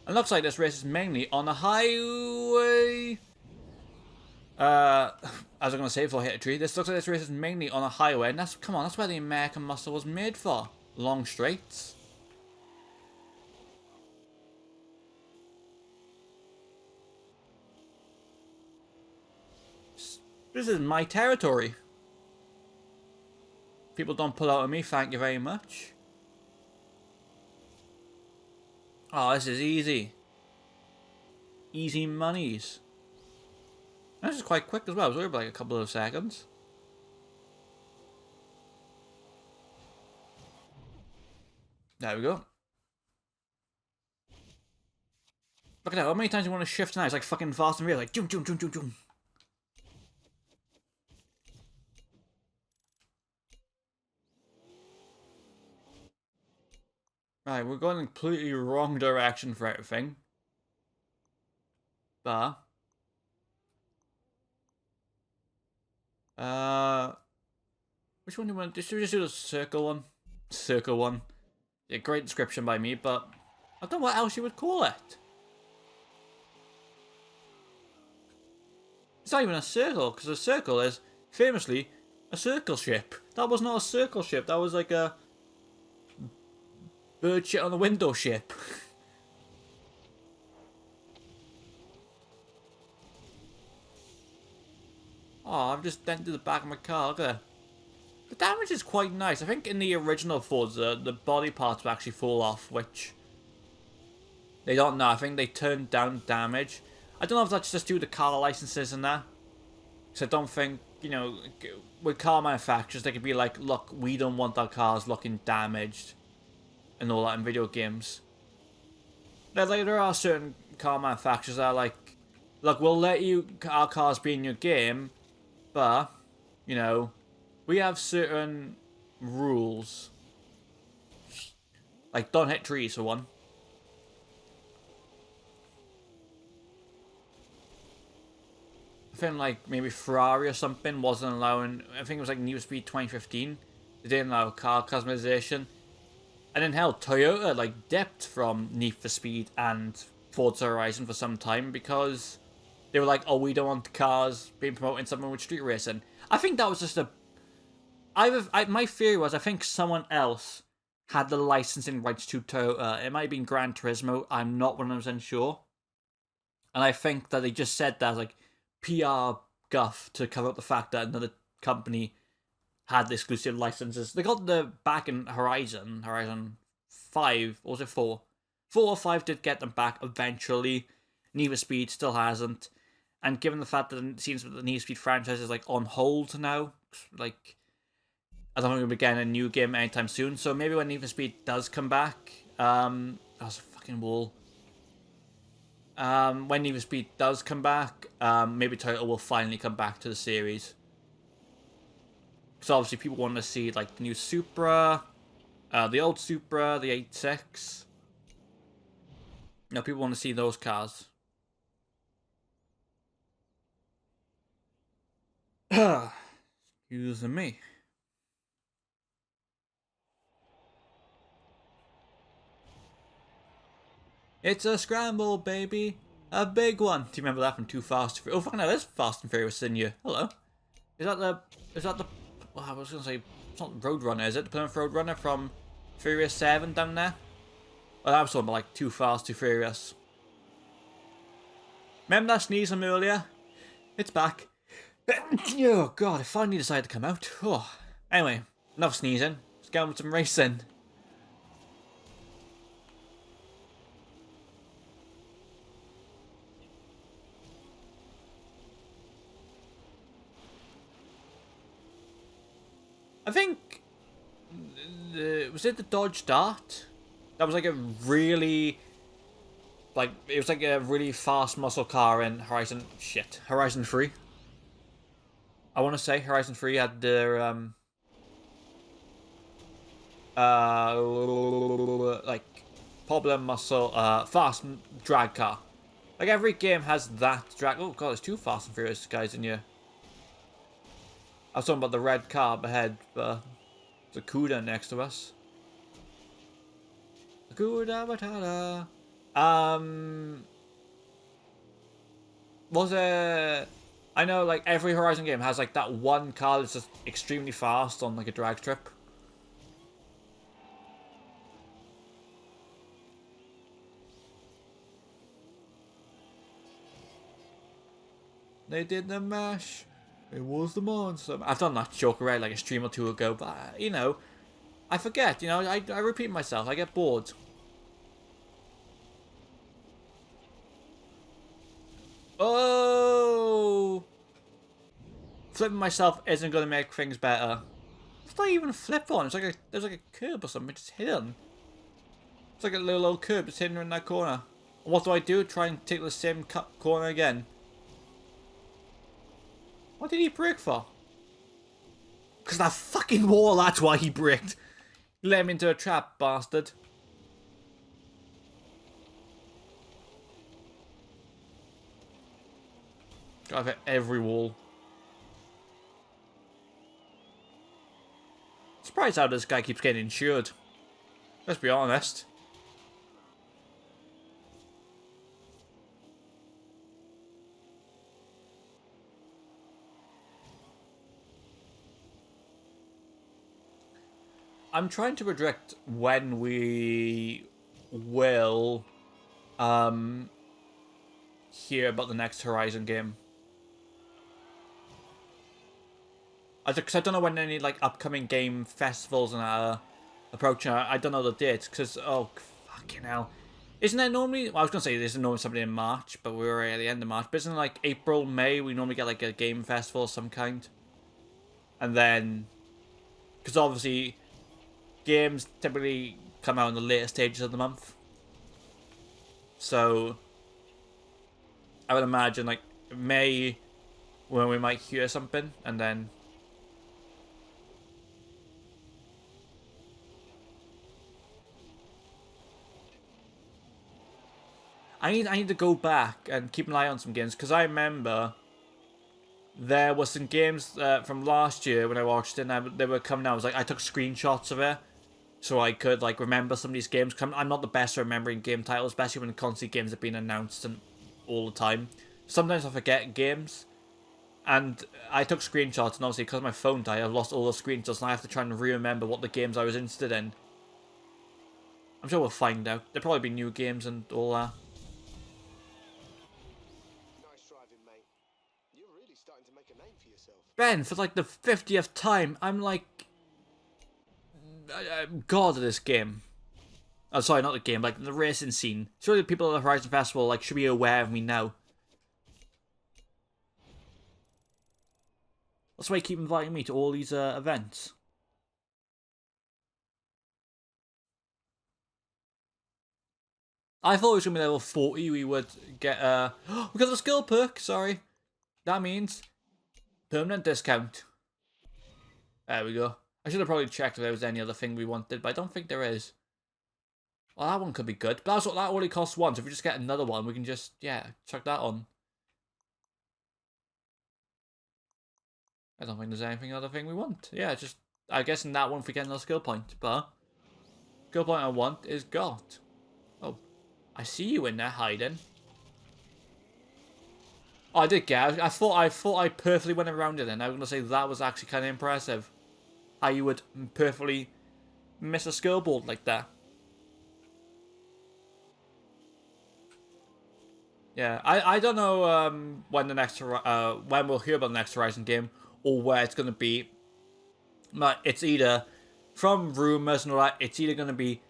It looks like this race is mainly on a highway. I was going to say before I hit a tree. This looks like this race is mainly on a highway, and come on, that's where the American muscle was made for. Long straights. This is my territory. People don't pull out on me, thank you very much. Oh, this is easy. Easy monies. This is quite quick as well. It was only like a couple of seconds. There we go. Look at that. How many times do you want to shift now? It's like fucking Fast and Furious. Like, joom, joom, joom, joom, joom. Right, we're going in the completely wrong direction for everything. But... which one do you want? Should we just do the circle one? Circle one. Yeah, great description by me, but I don't know what else you would call it. It's not even a circle, because a circle is famously a circle ship. That was not a circle ship, that was like a bird shit on the window ship. Oh, I've just dented the back of my car, look at that. The damage is quite nice. I think in the original Forza, the body parts would actually fall off, which they don't know. I think they turned down damage. I don't know if that's just due to car licenses and that. So I don't think, you know, with car manufacturers, they could be like, look, we don't want our cars looking damaged and all that in video games. Like, there are certain car manufacturers that are like, look, we'll let our cars be in your game, but, you know, we have certain rules. Like, don't hit trees for one. I think like maybe Ferrari or something wasn't allowing, I think it was like Need for Speed 2015. They didn't allow car customization. And then hell, Toyota like dipped from Need for Speed and Forza Horizon for some time because they were like, oh, we don't want cars being promoting something with street racing. I think that was just my theory was I think someone else had the licensing rights to Toyota. It might have been Gran Turismo. I'm not 100% sure. And I think that they just said that as like PR guff to cover up the fact that another company had the exclusive licenses. They got the back in Horizon 5, or was it 4? 4 or 5 did get them back eventually. Need for Speed still hasn't. And given the fact that it seems that the Need for Speed franchise is like on hold now, like I don't think we'll be getting a new game anytime soon. So maybe when Need for Speed does come back, that was a fucking wall. When Need for Speed does come back, maybe Toyota will finally come back to the series. So obviously people want to see like the new Supra, the old Supra, the 86. You know, people want to see those cars. Excuse me. It's a scramble, baby. A big one. Do you remember that from Too Fast? Oh, fucking hell, there's Fast and Furious in you. Hello. Is that the... Well, I was going to say, it's not Roadrunner, is it? The Plymouth Roadrunner from Furious 7 down there? Well, I was talking about like Too Fast, Too Furious. Remember that sneeze from earlier? It's back. Oh, God, it finally decided to come out. Oh. Anyway, enough sneezing. Let's get on with some racing. I think, was it the Dodge Dart? That was like a really, like, it was like a really fast muscle car in Horizon 3. I want to say Horizon 3 had their, like, popular muscle, fast drag car. Like, every game has that drag. Oh, God, there's 2 Fast and Furious guys in here. I was talking about the red car up ahead, but There's a Cuda next to us. Cuda Matata. Was it... I know, like, every Horizon game has, like, that one car that's just extremely fast on, like, a drag strip. They did the mash. It was the monster. I've done that joke already, like, a stream or two ago, but, you know, I forget, you know, I repeat myself. I get bored. Oh! Flipping myself isn't going to make things better. It's not even a flip on. It's like there's like a curb or something just hidden. It's like a little curb just hidden in that corner. And what do? Try and take the same corner again. What did he brake for? Because that fucking wall, that's why he braked. He let him into a trap, bastard. I've hit every wall. Surprised how this guy keeps getting insured. Let's be honest. I'm trying to predict when we will hear about the next Horizon game. Because I don't know when any like upcoming game festivals and approaching. I don't know the dates because oh fucking hell, isn't there normally? Well, I was gonna say there's normally something in March, but we're already at the end of March. But isn't it like April, May? We normally get like a game festival of some kind, and then because obviously games typically come out in the later stages of the month, so I would imagine like May when we might hear something, and then. I need to go back and keep an eye on some games because I remember there was some games from last year when I watched it and they were coming out. I was like, I took screenshots of it so I could like remember some of these games. I'm not the best at remembering game titles, especially when constantly games have been announced and all the time. Sometimes I forget games, and I took screenshots, and obviously because my phone died, I've lost all the screenshots, and I have to try and re-remember what the games I was interested in. I'm sure we'll find out. There'll probably be new games and all that. Ben, for like the 50th time, I'm like, I'm god of this game. Oh, sorry, not the game, like the racing scene. Surely the people at the Horizon Festival like should be aware of me now. That's why they keep inviting me to all these events. I thought it was gonna be level 40. We would get we got the skill perk. Sorry, that means permanent discount. There we go. I should have probably checked if there was any other thing we wanted, but I don't think there is. Well, that one could be good. But that's what that only costs once. If we just get another one, we can just, yeah, chuck that on. I don't think there's anything other thing we want. Yeah, just, I guess in that one if we get another skill point. But, skill point I want is got. Oh, I see you in there hiding. Oh, I did get. I thought I perfectly went around it. Then I was gonna say that was actually kind of impressive. How you would perfectly miss a skill board like that. Yeah, I don't know when the next when we'll hear about the next Horizon game or where it's gonna be. But it's either from rumors and all that. It's either gonna be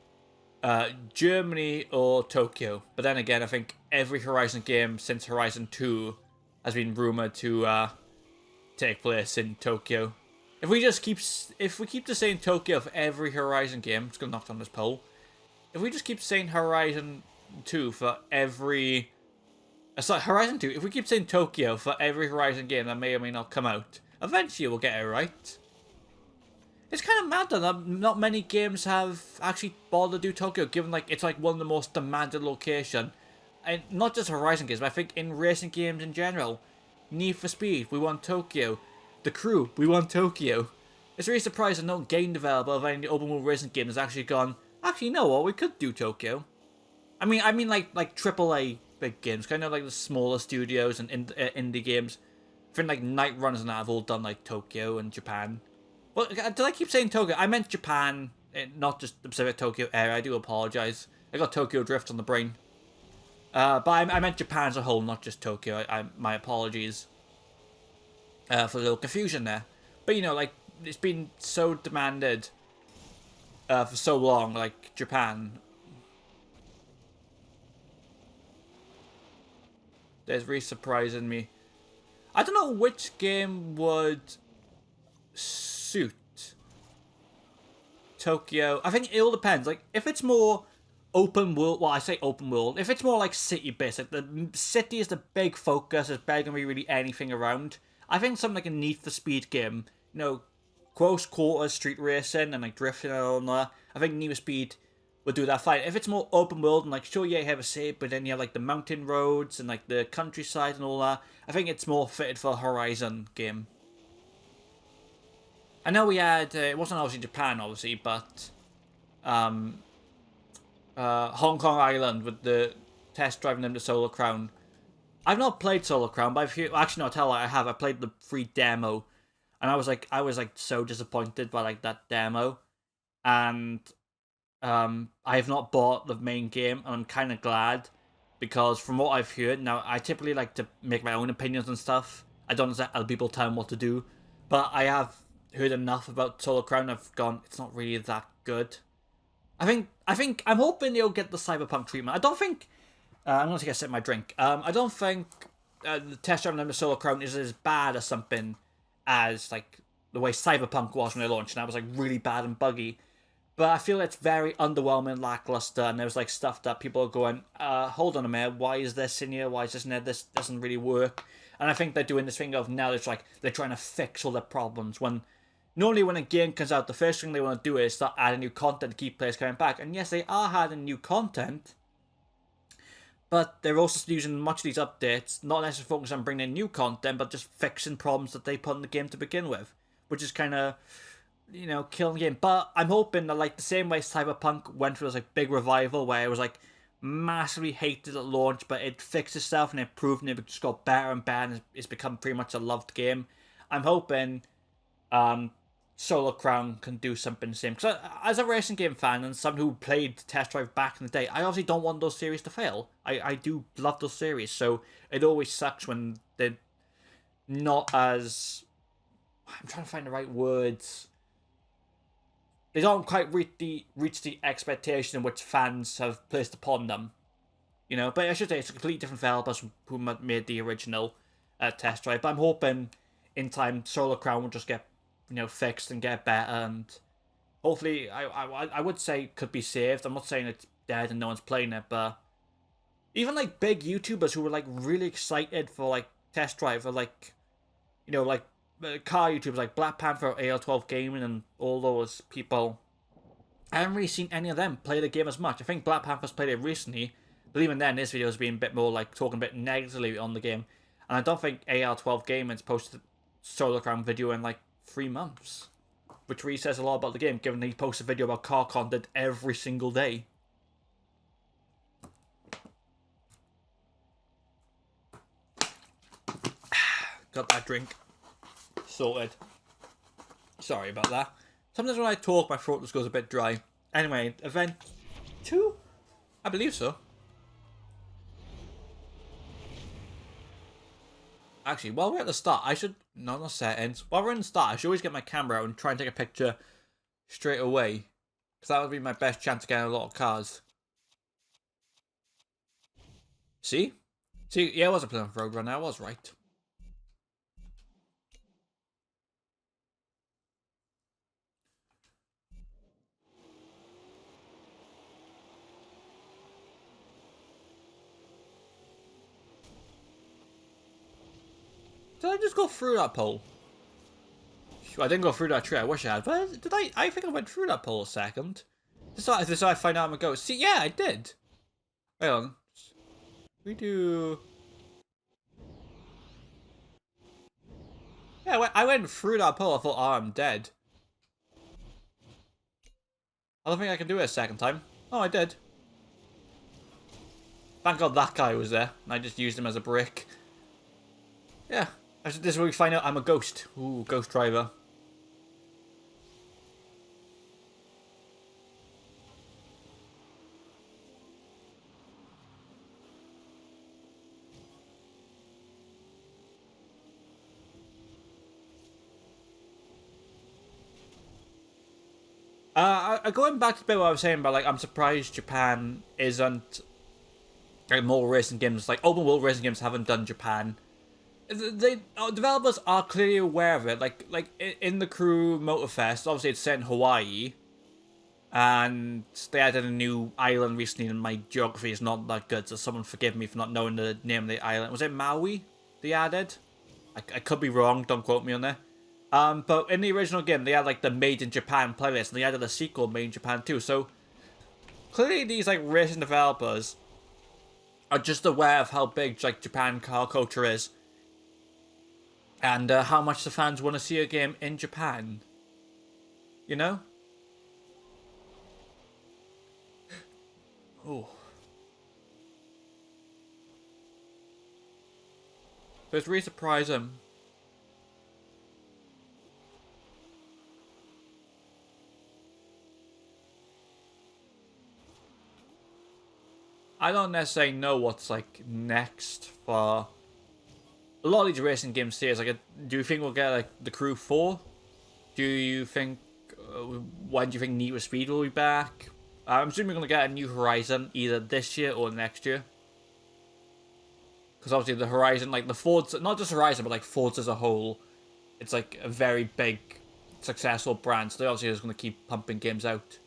Germany or Tokyo. But then again, I think every Horizon game since Horizon 2 has been rumored to take place in Tokyo. If we keep just saying Tokyo for every Horizon game, it's gonna knock down this poll. If we just keep saying Horizon 2 for every sorry, Horizon 2, if we keep saying Tokyo for every Horizon game that may or may not come out, eventually we'll get it right. It's kind of mad though that not many games have actually bothered to do Tokyo, given like it's like one of the most demanded location. And not just Horizon games, but I think in racing games in general. Need for Speed, we want Tokyo. The Crew, we want Tokyo. it's really surprising no game developer of any open world racing game has actually gone, actually, you know what, we could do Tokyo. I mean like AAA big games, kind of like the smaller studios and indie games. I think like Night Runners and that have all done like Tokyo and Japan. Well, did I keep saying Tokyo? I meant Japan, not just the Pacific Tokyo area. I do apologize. I got Tokyo Drift on the brain. But I meant Japan as a whole, not just Tokyo. My apologies for the little confusion there. But you know, like, it's been so demanded for so long, like Japan. That's really surprising me. I don't know which game would suit Tokyo. I think it all depends. Like, if it's more open world, well, I say open world. If it's more like city based, like the city is the big focus, there's barely gonna be really anything around. I think something like a Need for Speed game, you know, close quarters street racing and like drifting and all that. I think Need for Speed would do that fine. If it's more open world and like, sure, yeah, you have a city, but then you have like the mountain roads and like the countryside and all that, I think it's more fitted for a Horizon game. I know we had, it wasn't obviously Japan, obviously, but Hong Kong Island with the test driving them to Solar Crown. I've not played Solar Crown, but actually, no, tell you, I have. I played the free demo, and I was like so disappointed by like that demo, and I have not bought the main game, and I'm kind of glad because from what I've heard, now I typically like to make my own opinions and stuff. I don't let other people tell me what to do, but I have heard enough about Solar Crown. I've gone, it's not really that good. I'm hoping they'll get the cyberpunk treatment. I don't think. I'm going to take a sip of my drink. I don't think the test driving on the Solar Crown is as bad as something as like the way Cyberpunk was when they launched, and that was like really bad and buggy. But I feel it's very underwhelming and lackluster, and there's like stuff that people are going, hold on a minute, why is this in here? Why is this in there? This doesn't really work. And I think they're doing this thing of now it's like they're trying to fix all their problems when normally when a game comes out, the first thing they want to do is start adding new content to keep players coming back. And yes, they are adding new content, but they're also using much of these updates, not necessarily focusing on bringing in new content, but just fixing problems that they put in the game to begin with, which is kind of, you know, killing the game. But I'm hoping that, like, the same way Cyberpunk went through this, like, big revival where it was, like, massively hated at launch, but it fixed itself and improved and it just got better and better and it's become pretty much a loved game. I'm hoping Solar Crown can do something the same. Because as a racing game fan and someone who played Test Drive back in the day, I obviously don't want those series to fail. I do love those series, so it always sucks when they're not as... I'm trying to find the right words. They don't quite reach the expectation which fans have placed upon them. You know, but I should say it's a completely different developers who made the original Test Drive. But I'm hoping in time Solar Crown will just get, you know, fixed and get better, and hopefully I would say could be saved. I'm not saying it's dead and no one's playing it, but even like big YouTubers who were like really excited for like Test Drive, or like, you know, like car YouTubers like Black Panther, AL12 Gaming, and all those people, I haven't really seen any of them play the game as much. I think Black Panther's played it recently, but even then this video has been a bit more like talking a bit negatively on the game, and I don't think AL12 Gaming's posted Solar Crown video in like 3 months, which really says a lot about the game, given that he posts a video about car content every single day. Got that drink sorted. Sorry about that. Sometimes when I talk, my throat just goes a bit dry. Anyway, event 2? I believe so. Actually, while we're at the start, I should... No, not settings. While we're in the start, I should always get my camera out and try and take a picture straight away. Because that would be my best chance of getting a lot of cars. See? See, yeah, I was a Plymouth Roadrunner. I was right. Did I just go through that pole? I didn't go through that tree. I wish I had. But did I? I think I went through that pole a second. This is how I find out I'm a ghost. See, yeah, I did. Hang on. We do... Yeah, I went through that pole. I thought, oh, I'm dead. I don't think I can do it a second time. Oh, I did. Thank God that guy was there. And I just used him as a brick. Yeah. This is where we find out I'm a ghost. Ooh, ghost driver. Going back to the bit what I was saying about, like, I'm surprised Japan isn't, like, more racing games, like, open world racing games haven't done Japan. Developers are clearly aware of it. Like in the Crew Motorfest, obviously it's set in Hawaii, and they added a new island recently, and my geography is not that good, so someone forgive me for not knowing the name of the island. Was it Maui they added? I could be wrong, don't quote me on there. But in the original game, they had, like, the Made in Japan playlist, and they added a sequel, Made in Japan too. So clearly these, like, racing developers are just aware of how big, like, Japan car culture is, and how much the fans want to see a game in Japan. You know? Oh. So it's really surprising. I don't necessarily know what's, like, next for a lot of these racing game series. Like, do you think we'll get, like, the Crew 4? Do you think, when do you think Need for Speed will be back? I'm assuming we're going to get a new Horizon either this year or next year. Because obviously the Horizon, like, the Forza, not just Horizon, but, like, Forza as a whole, it's, like, a very big, successful brand. So they obviously are just going to keep pumping games out.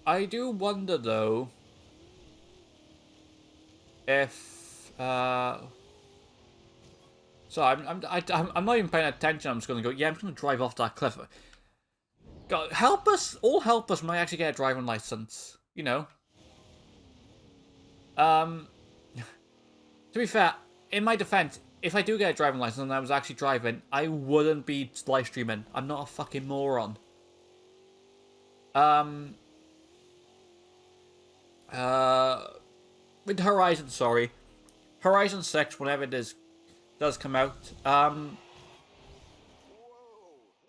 I do wonder, though, if so I'm not even paying attention. I'm just gonna go. Yeah, I'm just gonna drive off that cliff. God, help us! All help us! Might actually get a driving license. You know. To be fair, in my defense, if I do get a driving license and I was actually driving, I wouldn't be live streaming. I'm not a fucking moron. With Horizon, sorry. Horizon 6, whenever it is, does come out. Whoa,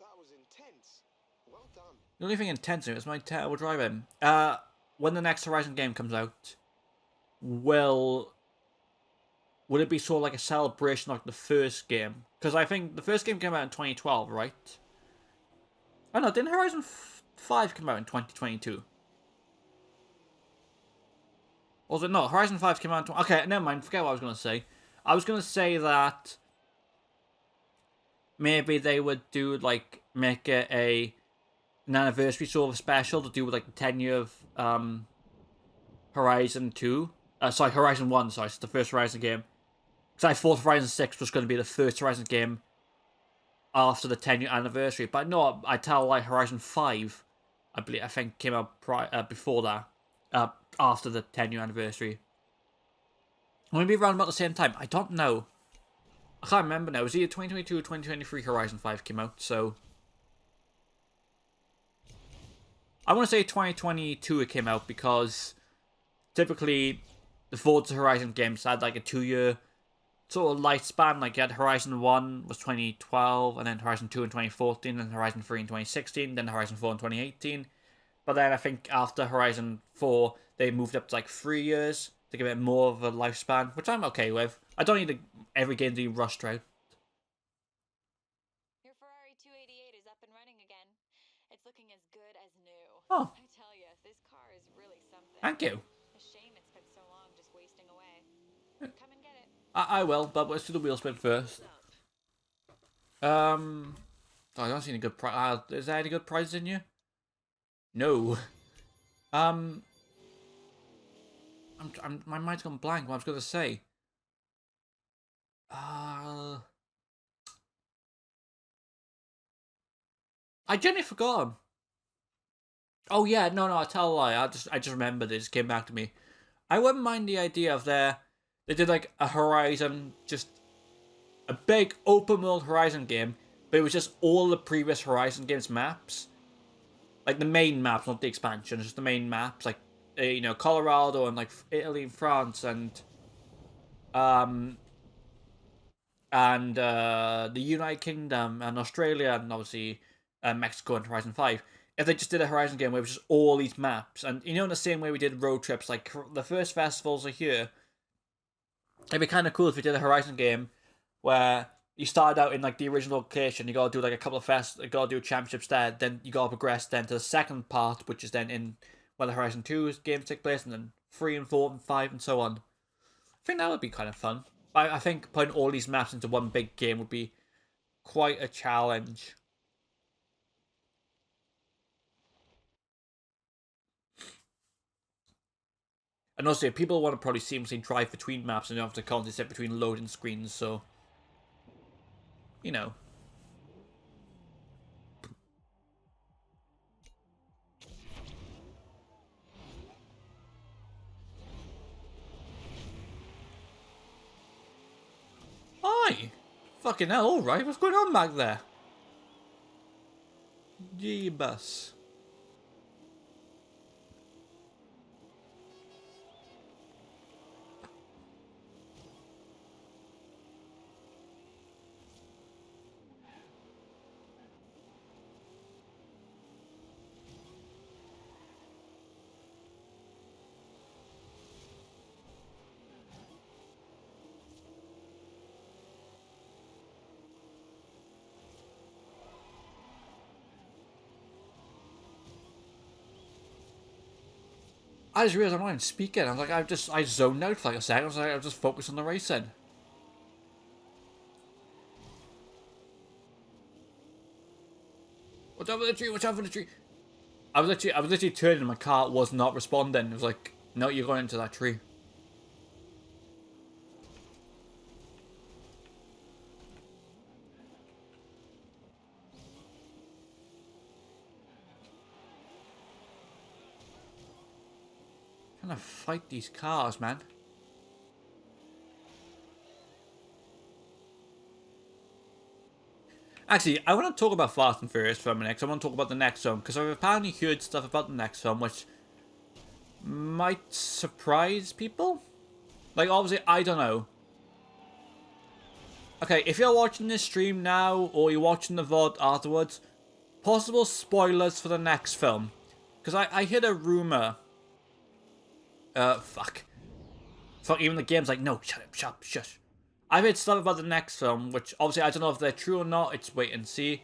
that was intense. Well done. The only thing intense is my terrible driving. When the next Horizon game comes out, will it be sort of like a celebration like the first game? Because I think the first game came out in 2012, right? Oh no, didn't Horizon 5 come out in 2022? Or was it not? Horizon 5 came out in... Okay, never mind. Forget what I was going to say. I was going to say that maybe they would do, like, make it an anniversary sort of special to do with, like, the 10-year of Horizon 2. Sorry, Horizon 1, sorry. It's the first Horizon game. Because I thought Horizon 6 was going to be the first Horizon game after the 10-year anniversary. But no, I tell, like, Horizon 5, I think, came out before that. After the 10-year anniversary. Maybe around about the same time. I don't know. I can't remember now. It was either 2022 or 2023 Horizon 5 came out, so... I want to say 2022 it came out because typically the Forza Horizon games had like a 2-year sort of lifespan. Like you had Horizon 1 was 2012, and then Horizon 2 in 2014, and Horizon 3 in 2016, then Horizon 4 in 2018. But then I think after Horizon 4, they moved up to like 3 years to give it more of a lifespan, which I'm okay with. I don't need every game to be rushed out. Your Ferrari 288 is up and running again. It's looking as good as new. Oh. I tell you, this car is really something. Thank you. A shame it's been so long just wasting away. Come and get it. I will, but let's do the wheel spin first. Oh, I don't see any good prize. Is there any good prizes in here? No. My mind's gone blank. What I was going to say. I genuinely forgot him. Oh yeah, no, I tell a lie. I just remembered it. It just came back to me. I wouldn't mind the idea of they did like a Horizon just a big open world Horizon game, but it was just all the previous Horizon games maps. Like the main maps, not the expansions, just the main maps, like you know, Colorado and like Italy and France and the United Kingdom and Australia and obviously Mexico and Horizon 5. If they just did a Horizon game where it was just all these maps, and you know, in the same way we did road trips, like the first festivals are here, it'd be kind of cool if we did a Horizon game where you started out in like the original location, you gotta do like a couple of you gotta do championships there, then you gotta progress then to the second part, which is then in where the Horizon 2 games take place, and then 3 and 4 and 5 and so on. I think that would be kind of fun. I think putting all these maps into one big game would be quite a challenge. And also, people want to probably seamlessly drive between maps and you don't have to constantly sit between loading screens, so... You know. Hi! Fucking hell, alright, what's going on back there? Jeebus. I just realised I'm not even speaking. I was like, I zoned out for like a second. I was like, I was just focused on the racing. Watch out for the tree, watch out for the tree. I was literally turning and my car was not responding. It was like, no, you're going into that tree. I'm trying to fight these cars, man. Actually, I want to talk about Fast and Furious for a minute, because I want to talk about the next film, because I've apparently heard stuff about the next film, which might surprise people? Like, obviously, I don't know. Okay, if you're watching this stream now, or you're watching the VOD afterwards, possible spoilers for the next film. Because I heard a rumour. Fuck. Fuck, even the game's like, no, shut up, shut up, shush. I've heard stuff about the next film, which obviously I don't know if they're true or not, it's wait and see.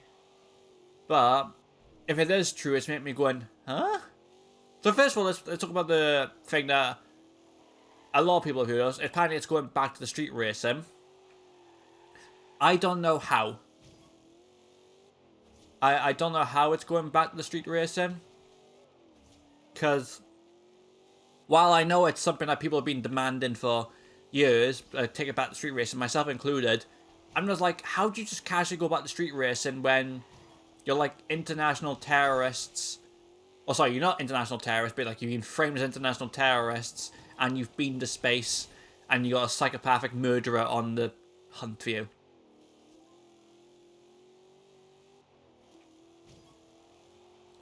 But, if it is true, it's making me going, huh? So first of all, let's talk about the thing that a lot of people have heard of. Apparently it's going back to the street racing. I don't know how. I don't know how it's going back to the street racing. Because, while I know it's something that people have been demanding for years, take it back to street racing, myself included, I'm just like, how do you just casually go back to street racing when you're like international terrorists? Oh, sorry, you're not international terrorists, but like you've been framed as international terrorists, and you've been to space, and you got a psychopathic murderer on the hunt for you.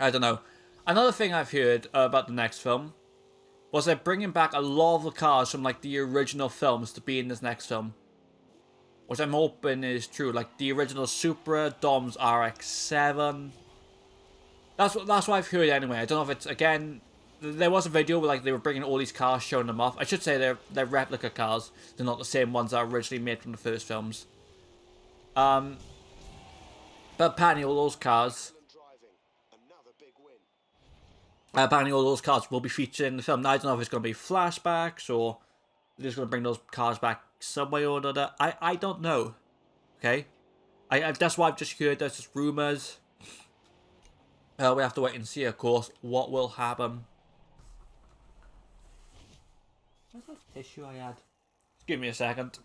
I don't know. Another thing I've heard about the next film was they're bringing back a lot of the cars from like the original films to be in this next film, which I'm hoping is true. Like the original Supra, Dom's RX-7. That's what I've heard anyway. I don't know if it's, again, there was a video where like they were bringing all these cars, showing them off. I should say they're replica cars. They're not the same ones that are originally made from the first films. But apparently all those cars, will be featured in the film. Now, I don't know if it's going to be flashbacks or they're just going to bring those cars back some way or another. I don't know. Okay? That's why I've just heard there's just rumours. We have to wait and see, of course, what will happen. Where's that tissue I had? Just give me a second.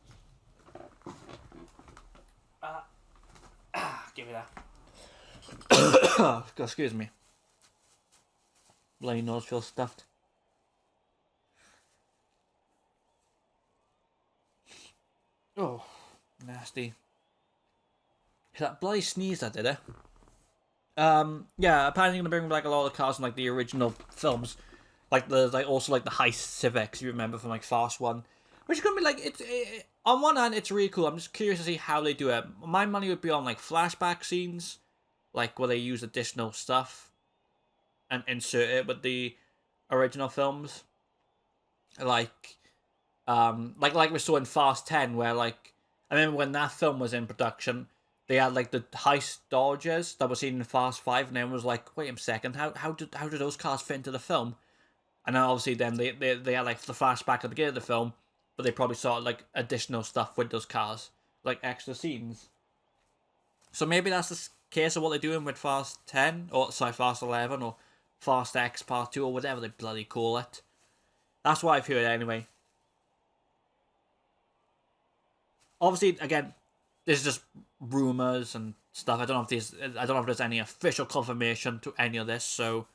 Give me that. Excuse me. Bloody nose feels stuffed. Oh, nasty. That bloody sneeze that did it. Yeah, apparently gonna bring back a lot of the cars from like the original films, like the also like the heist Civics you remember from like Fast 1, which is gonna be like on one hand it's really cool. I'm just curious to see how they do it. My money would be on like flashback scenes, like where they use additional stuff and insert it with the original films, like we saw in Fast 10, where like I remember when that film was in production. They had like the heist Dodgers that were seen in Fast 5, and everyone was like, "Wait a second, how did those cars fit into the film?" And then obviously then they had like the flashback at the beginning of the film, but they probably saw like additional stuff with those cars, like extra scenes. So maybe that's the case of what they're doing with Fast 10, or sorry, Fast 11, or Fast X Part 2, or whatever they bloody call it. That's what I've heard anyway. Obviously, again, this is just rumors and stuff. I don't know if there's any official confirmation to any of this, so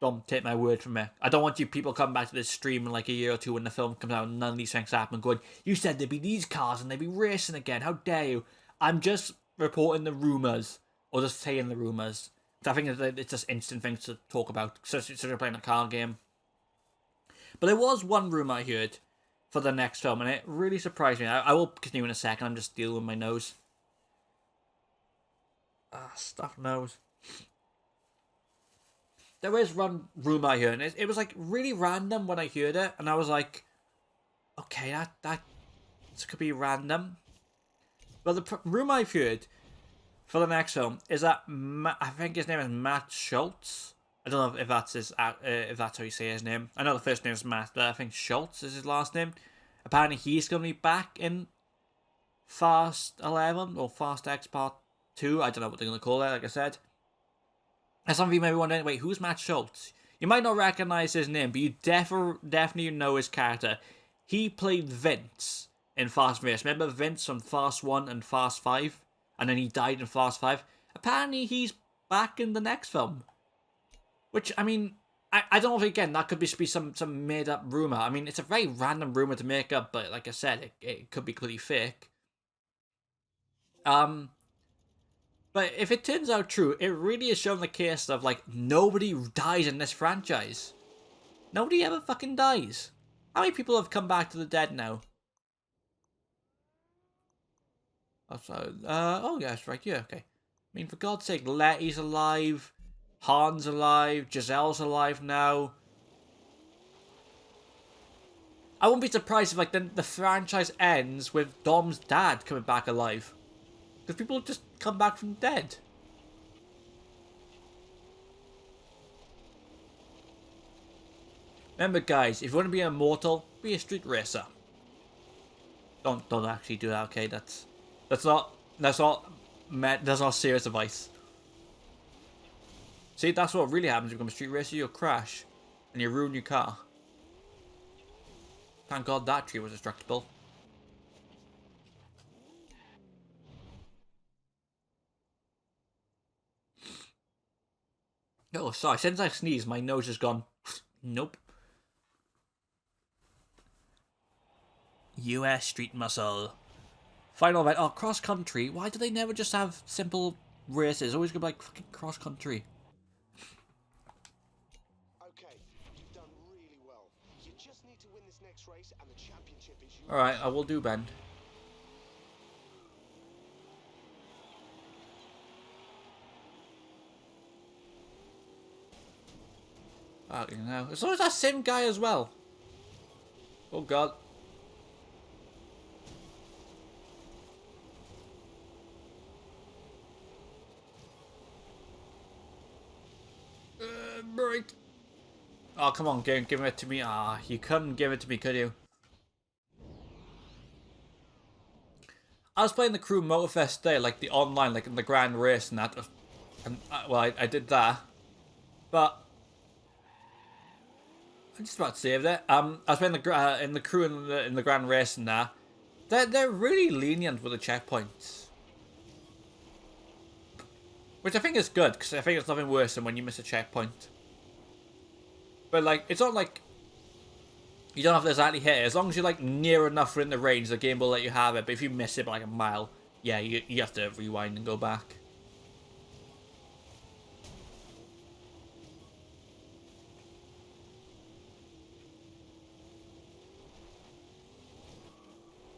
don't take my word from it. I don't want you people coming back to this stream in like a year or two when the film comes out and none of these things happen, going, "You said there'd be these cars and they'd be racing again. How dare you?" I'm just reporting the rumors, or just saying the rumors. I think it's just instant things to talk about, since you're playing a car game. But there was one rumor I heard for the next film, and it really surprised me. I will continue in a second. I'm just dealing with my nose. Stuffed nose. There is one rumor I heard, and it was like really random when I heard it, and I was like, okay, that could be random. But the rumor I've heard for the next film is that I think his name is Matt Schultz. I don't know if that's if that's how you say his name. I know the first name is Matt, but I think Schultz is his last name. Apparently, he's going to be back in Fast 11 or Fast X Part 2. I don't know what they're going to call it, like I said. And some of you may be wondering, wait, who's Matt Schultz? You might not recognize his name, but you definitely know his character. He played Vince in Fast and Furious. Remember Vince from Fast 1 and Fast 5? And then he died in Fast 5? Apparently, he's back in the next film. Which, I mean, I don't know if, again, that could be some made-up rumour. I mean, it's a very random rumour to make up, but like I said, it could be completely fake. But if it turns out true, it really is showing the case of, like, nobody dies in this franchise. Nobody ever fucking dies. How many people have come back to the dead now? Oh, yes, right, yeah, okay. I mean, for God's sake, Letty's alive. Han's alive. Giselle's alive now. I wouldn't be surprised if like the franchise ends with Dom's dad coming back alive. Because people just come back from dead. Remember guys, if you want to be immortal, be a street racer. Don't actually do that, okay? That's not serious advice. See, that's what really happens if you become a street racer. You'll crash. And you ruin your car. Thank God that tree was destructible. Oh, sorry. Since I sneezed, my nose has gone. Nope. US Street Muscle. Final event. Oh, cross country. Why do they never just have simple races? Always go like fucking cross country. Alright, I will do, Ben. You know. As long as that same guy as well. Oh god. Break. Oh, come on, give it to me. Ah, you couldn't give it to me, could you? I was playing the Crew Motorfest today, like the online, like in the grand race and that. And well, I did that, but I just about saved it. I was playing in the crew in the grand race and that. They're really lenient with the checkpoints, which I think is good because I think it's nothing worse than when you miss a checkpoint. But like, it's not like you don't have to exactly hit it. As long as you're like near enough within the range, the game will let you have it. But if you miss it by like a mile, yeah, you have to rewind and go back.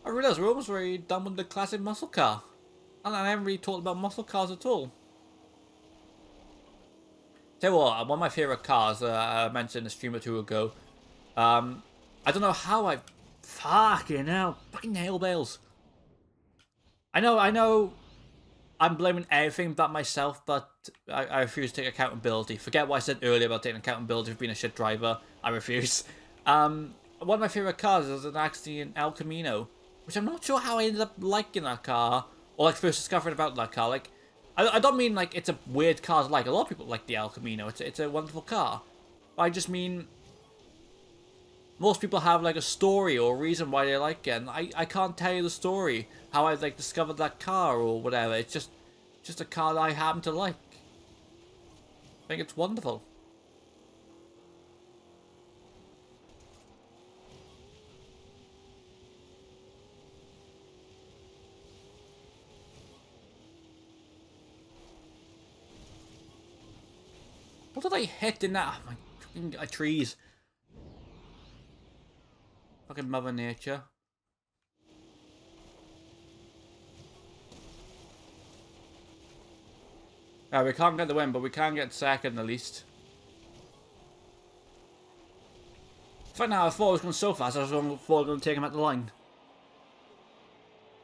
I realised we're almost very done with the classic muscle car. And I haven't really talked about muscle cars at all. Tell you what, one of my favourite cars I mentioned a stream or two ago. I don't know how I... Fucking hell. Fucking nail bales. I know I'm blaming everything but myself, but I refuse to take accountability. Forget what I said earlier about taking accountability for being a shit driver. I refuse. One of my favourite cars is actually an El Camino, which I'm not sure how I ended up liking that car, or like first discovering about that car. Like, I don't mean like it's a weird car to like. A lot of people like the El Camino. It's a wonderful car. I just mean most people have like a story or a reason why they like it, and I can't tell you the story how I like discovered that car or whatever. It's just a car that I happen to like. I think it's wonderful. What did I hit in that? Oh my fucking trees. Fucking Mother Nature. We can't get the win, but we can get second at least. For now, I thought I was going so fast, I thought I was going to take him at the line.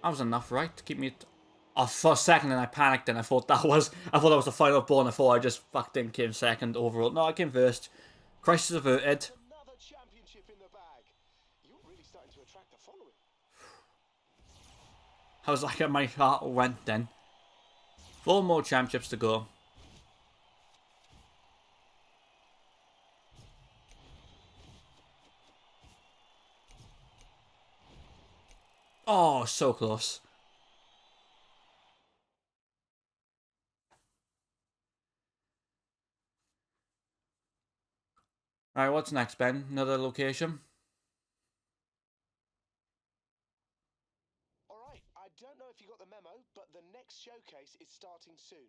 That was enough, right? To keep me... Oh, for a second, and I panicked, and I thought that was the final ball, and I thought I just fucked in, came second overall. No, I came first. Crisis averted. Another championship in the bag. You're really starting to attract a following. I was like, my heart went then. 4 more championships to go. Oh, so close. Alright, what's next, Ben? Another location? Alright, I don't know if you got the memo, but the next showcase is starting soon.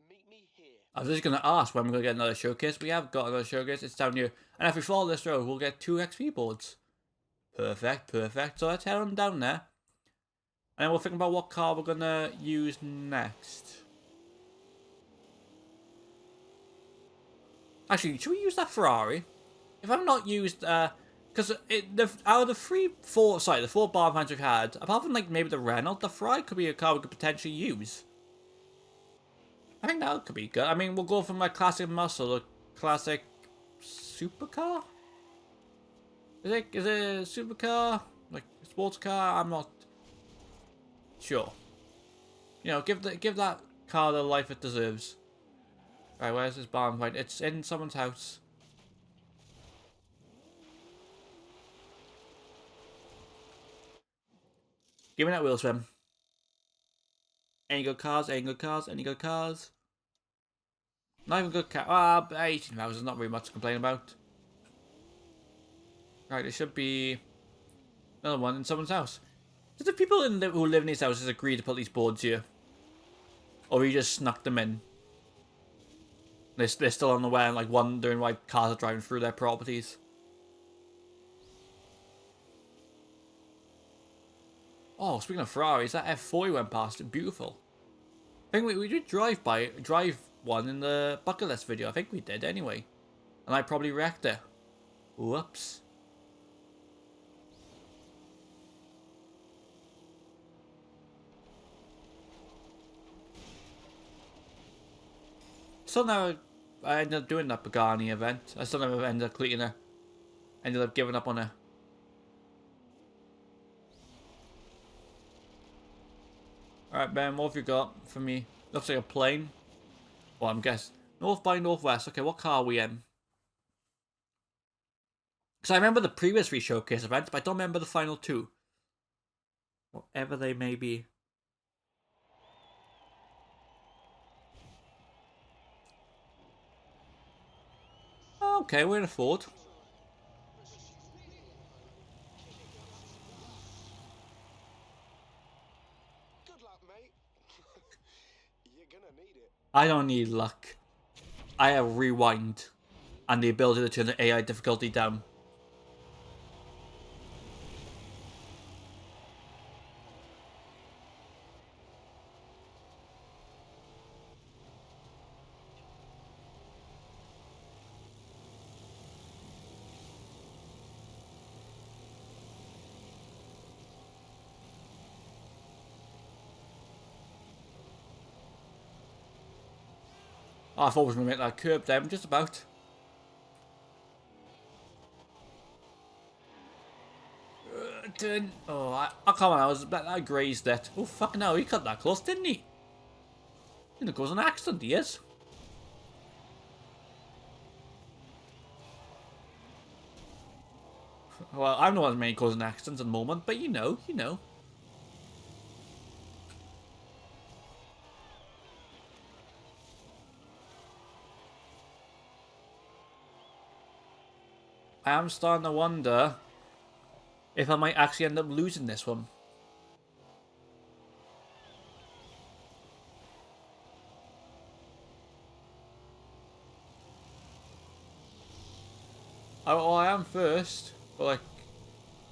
Meet me here. I was just going to ask when we're going to get another showcase. We have got another showcase. It's down here. And if we follow this road, we'll get 2 XP boards. Perfect, perfect. So let's head on down there. And then we'll think about what car we're going to use next. Actually, should we use that Ferrari? If I've not used... Because out of the 4 bar vans we've had, apart from like maybe the Renault, the Ferrari could be a car we could potentially use. I think that could be good. I mean, we'll go from my classic muscle to classic supercar. Is it a supercar? Like a sports car? I'm not sure. You know, give that car the life it deserves. Right, where's this barn find? It's in someone's house. Give me that wheel swim. Any good cars? Any good cars? Any good cars? Not even good car. Ah, 18,000. Not really much to complain about. Right, there should be another one in someone's house. Did the people who live in these houses agree to put these boards here? Or you just snuck them in? They're still on the way and like wondering why cars are driving through their properties. Oh, speaking of Ferraris, that F40 went past it. Beautiful. I think we did drive one in the bucket list video. I think we did anyway. And I probably wrecked it. Whoops. Still never... I ended up doing that Pagani event. I still never ended up completing it. Ended up giving up on it. Alright, Ben, what have you got for me? Looks like a plane. Well, I'm guessing. North by Northwest. Okay, what car are we in? Because I remember the previous 3 showcase events, but I don't remember the final 2. Whatever they may be. Okay, we're in a Ford. Good luck, mate. I don't need luck. I have rewind and the ability to turn the AI difficulty down. Oh, I thought I was going to make that curb there, just about. Turn. Oh, I come on, I grazed it. Oh, fucking hell, he cut that close, didn't he? And it goes an accident, he is. Well, I'm the one that's causing accidents at the moment, but you know. I am starting to wonder if I might actually end up losing this one. Oh, I am first, but like,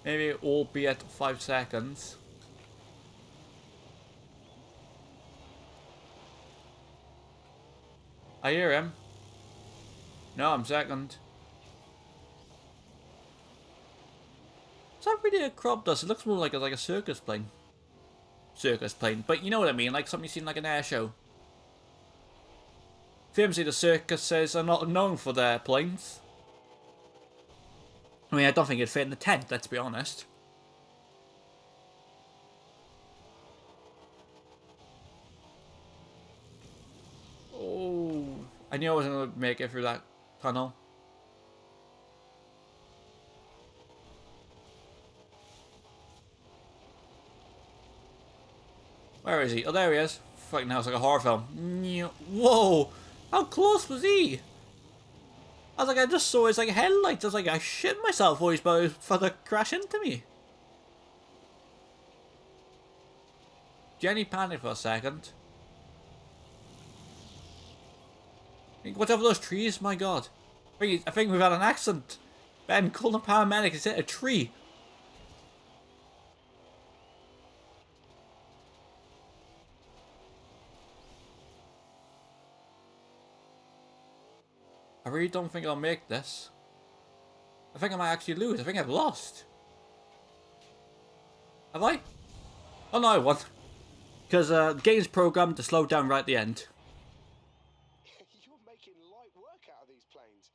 maybe it will be at 5 seconds. I hear him. No, I'm second. Is that really a crop dust? It looks more like a circus plane. Circus plane, but you know what I mean, like something you've seen like an air show. Famously, the circuses are not known for their planes. I mean, I don't think it'd fit in the tent, let's be honest. Oh, I knew I wasn't going to make it through that tunnel. Where is he? Oh, there he is. Fucking hell, it's like a horror film. Whoa! How close was he? I was like, I just saw his like headlights. I was like, I shit myself. Oh, he's about to crash into me. Jenny panicked for a second. Watch out for those trees, my god. I think we've had an accident. Ben, call the paramedic. It's hit a tree. I really don't think I'll make this. I think I might actually lose. I think I've lost. Have I? Oh no, I won. Because the game's programmed to slow down right at the end. You're making light work out of these planes.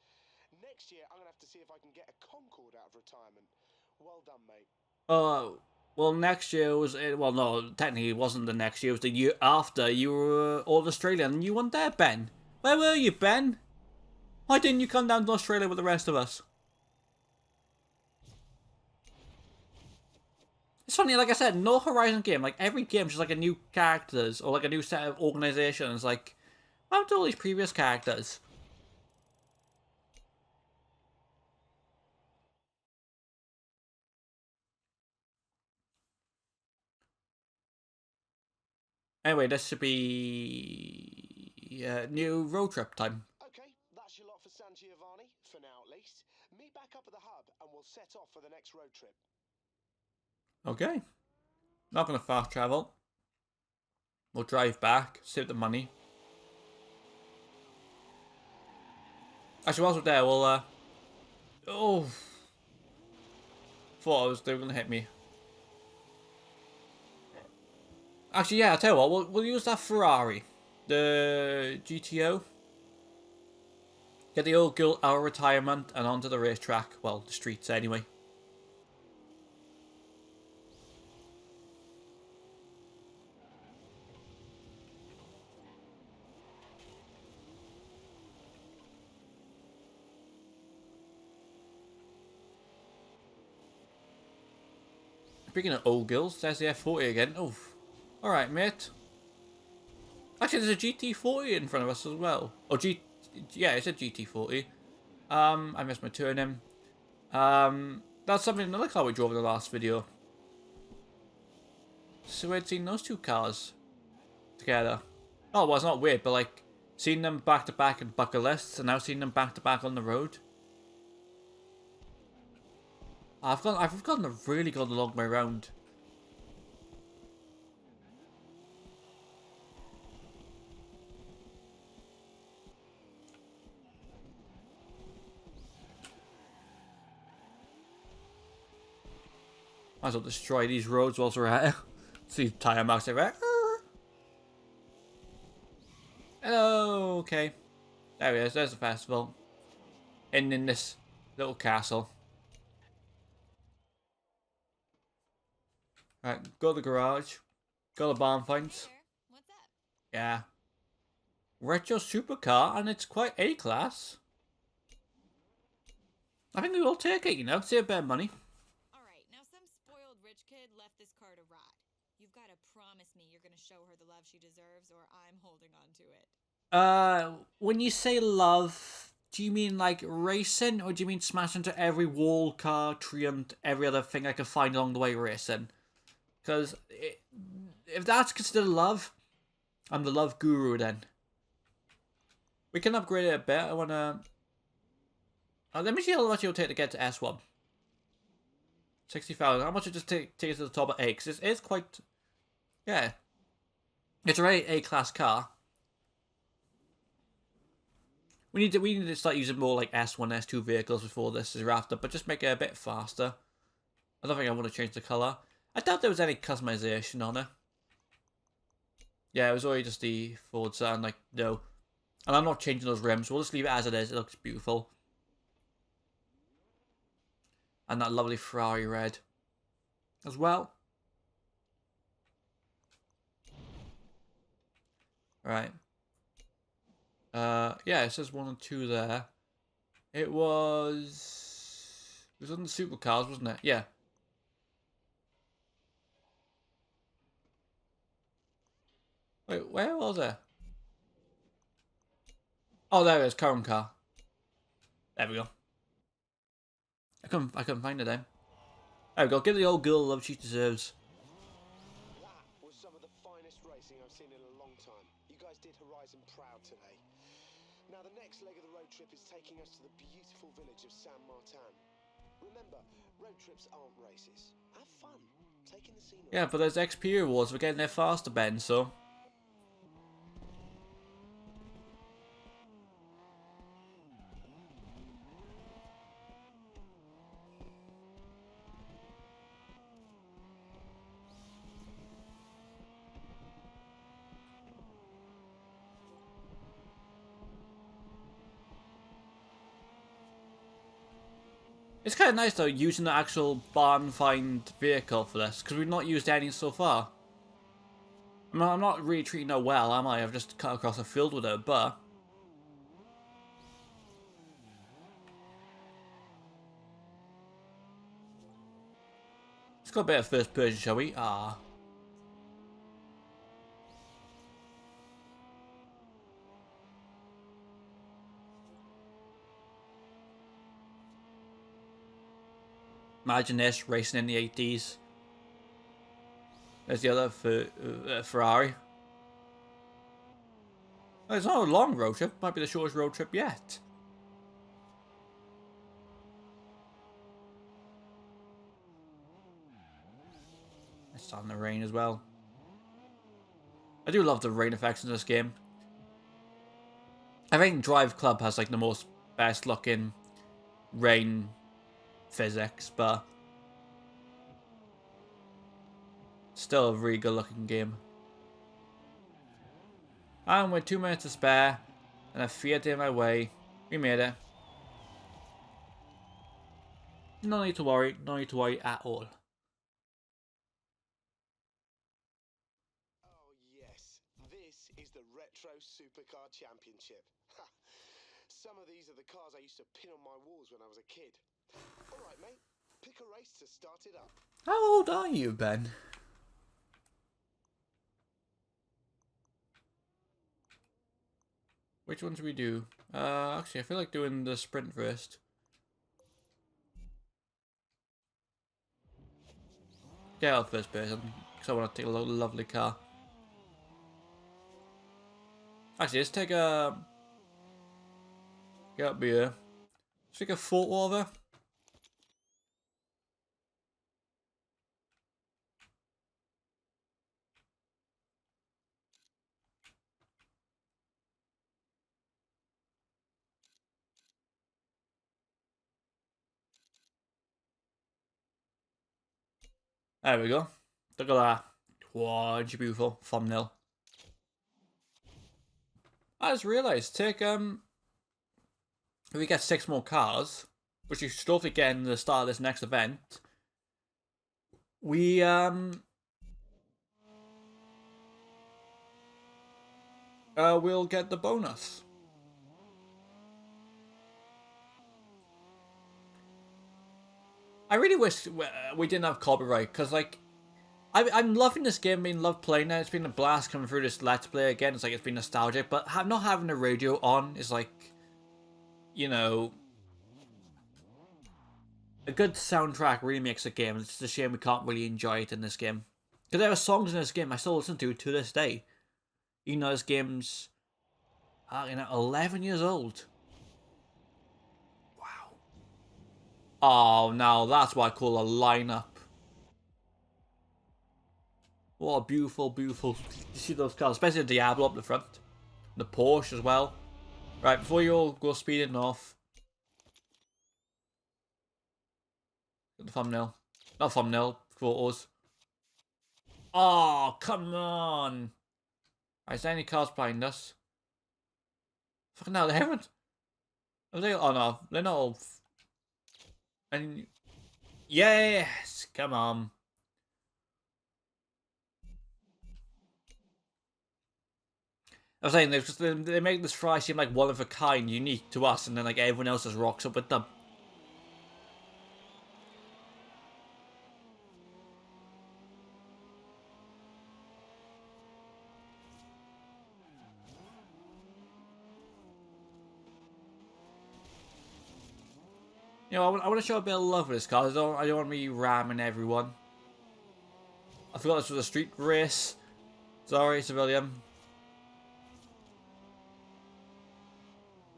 Next year, I'm going to have to see if I can get a Concorde out of retirement. Well done, mate. Well, next year was... Well, no, technically it wasn't the next year. It was the year after. You were all Australian and you weren't there, Ben. Where were you, Ben? Why didn't you come down to Australia with the rest of us? It's funny, like I said, no Horizon game. Like, every game's just like a new characters or like a new set of organizations. Like, what happened to all these previous characters? Anyway, this should be new road trip time. Okay, that's your lot for San Giovanni, for now at least. Meet back up at the hub and we'll set off for the next road trip. Okay. Not gonna fast travel. We'll drive back, save the money. Actually, whilst we're there, we'll oh, thought they were gonna hit me. Actually, yeah, I'll tell you what, we'll use that Ferrari. The GTO. Get the old girl out of retirement and onto the racetrack. Well, the streets anyway. Speaking of old girls, there's the F40 again. Oh, alright, mate. Actually, there's a GT40 in front of us as well. Oh, yeah, it's a GT40. I missed my turn in. That's something, another car we drove in the last video. So we'd seen those two cars together. Oh, well, it's not weird, but like, Seen them back to back in bucket lists, and now seen them back to back on the road. I've gotten a really good long way around. Might as well destroy these roads whilst we're at it. See tire marks everywhere. Hello, okay. There he is, there's the festival. In this little castle. Right, go to the garage. Go to the barn finds. Hey there. What's up? Yeah. Retro supercar, and it's quite A-class. I think we will take it, you know, save a bit of money. Alright, now some spoiled rich kid left this car to rot. You've got to promise me you're gonna show her the love she deserves, or I'm holding on to it. When you say love, do you mean like racing, or do you mean smash into every wall, car, triumph, every other thing I can find along the way racing? Because if that's considered love, I'm the love guru then. We can upgrade it a bit. I wanna. Let me see how much it'll take to get to S1. 60,000. How much it just take it to the top of A? Because it's quite. Yeah. It's a very A-class car. We need to start using more like S1, S2 vehicles before this is wrapped up, but just make it a bit faster. I don't think I want to change the colour. I doubt there was any customization on it. Yeah, it was already just the Forza, and like, no. And I'm not changing those rims, we'll just leave it as it is, it looks beautiful. And that lovely Ferrari red as well. Right. Yeah, it says 1 and 2 there. It was on the supercars, wasn't it? Yeah. Wait, where was it? Oh, there it is, current car. There we go. I couldn't find it then. There we go, give the old girl the love she deserves. That was some of the finest racing I've seen in a long time. You guys did Horizon proud today. Now the next leg of the road trip is taking us to the beautiful village of San Martin. Remember, road trips aren't races. Have fun, taking the scenery. Yeah, but there's XP rewards for getting there faster, Ben, so... It's kind of nice though, using the actual barn find vehicle for this, because we've not used any so far. I mean, I'm not really treating her well, am I? I've just cut across a field with her, but... Let's go a bit of first person, shall we? Ah. Imagine this, racing in the 80s. There's the other Ferrari. Oh, it's not a long road trip. Might be the shortest road trip yet. It's starting to rain as well. I do love the rain effects in this game. I think Drive Club has like the most best looking rain physics, but still a really good looking game. And with 2 minutes to spare and a Fiat in my way, we made it. No need to worry, no need to worry at all. Oh yes, this is the Retro Supercar Championship. Ha. Some of these are the cars I used to pin on my walls when I was a kid. Alright mate, pick a race to start it up. How old are you, Ben? Which ones do we do? Actually, I feel like doing the sprint first. Get out first person, because I want to take a lovely car. Actually, let's take a... Get up here. Let's take a photo of her. There we go. Look at that. Wow, it's beautiful thumbnail. I just realised, if we get 6 more cars, which you should hopefully get in the start of this next event, we we'll get the bonus. I really wish we didn't have copyright, because, like, I'm loving this game, love playing it. It's been a blast coming through this Let's Play again. It's like, it's been nostalgic, but not having the radio on is like, you know, a good soundtrack really makes a game. It's just a shame we can't really enjoy it in this game. Because there are songs in this game I still listen to this day. Even though this game's, 11 years old. Wow. Oh, now that's what I call a lineup. What a beautiful, beautiful... You see those cars, especially the Diablo up the front. The Porsche as well. Right, before you all go speeding off. The thumbnail. Not thumbnail, photos. Oh, come on. Right, is there any cars behind us? Fucking hell, they haven't. Are they? Oh no, they're not all. And yes, come on. I was saying they make this fry seem like one of a kind, unique to us, and then like everyone else just rocks up with them. You know, I want to show a bit of love for this car. I don't want to be ramming everyone. I forgot this was a street race. Sorry, civilian.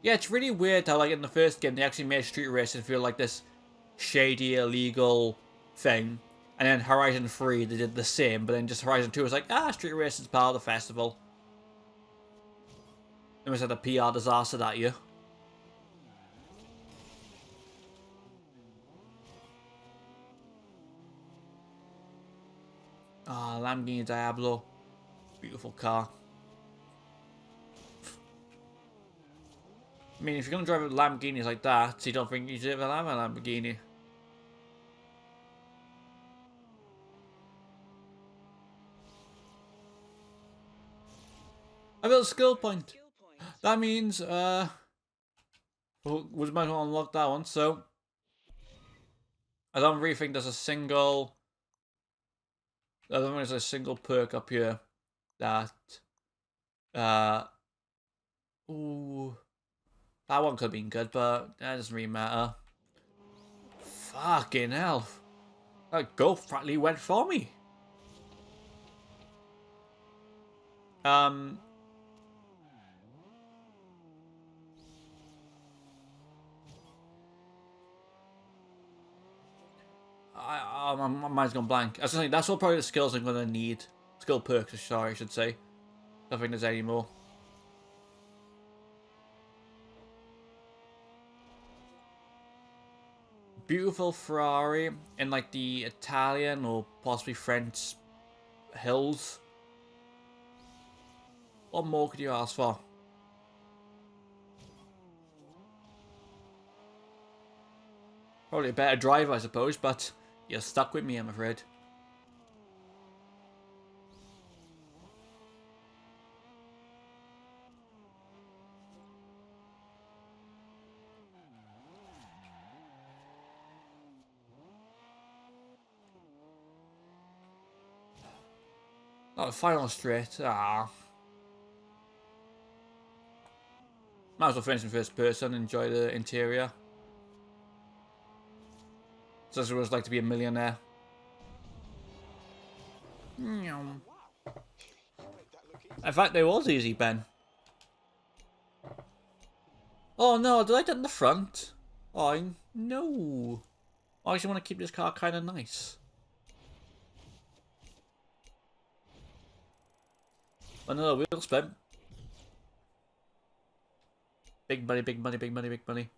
Yeah, it's really weird how, like, in the first game, they actually made street racing feel like this shady, illegal thing. And then Horizon 3, they did the same, but then just Horizon 2 was like, street racing's part of the festival. It was like a PR disaster that year. Ah, Lamborghini Diablo. Beautiful car. I mean, if you're going to drive a Lamborghini like that, you don't think you should have a Lamborghini. I built a skill point. That means, we might want to unlock that one, so... I don't really think there's a single... I don't think there's a single perk up here that... Ooh... That one could have been good, but that doesn't really matter. Fucking hell. That goal practically went for me. I my mind's gone blank. I was saying that's all probably the skills I'm gonna need. Skill perks, sorry, I should say. I don't think there's any more. Beautiful Ferrari in like the Italian or possibly French hills. What more could you ask for? Probably a better driver, I suppose, but you're stuck with me, I'm afraid. Oh, final straight. Ah. Might as well finish in first person, enjoy the interior. So it was like to be a millionaire. In fact, they was easy, Ben. Oh no, did I do it in the front? Oh, no. I actually want to keep this car kind of nice. Another wheel spin. Big money, big money, big money, big money.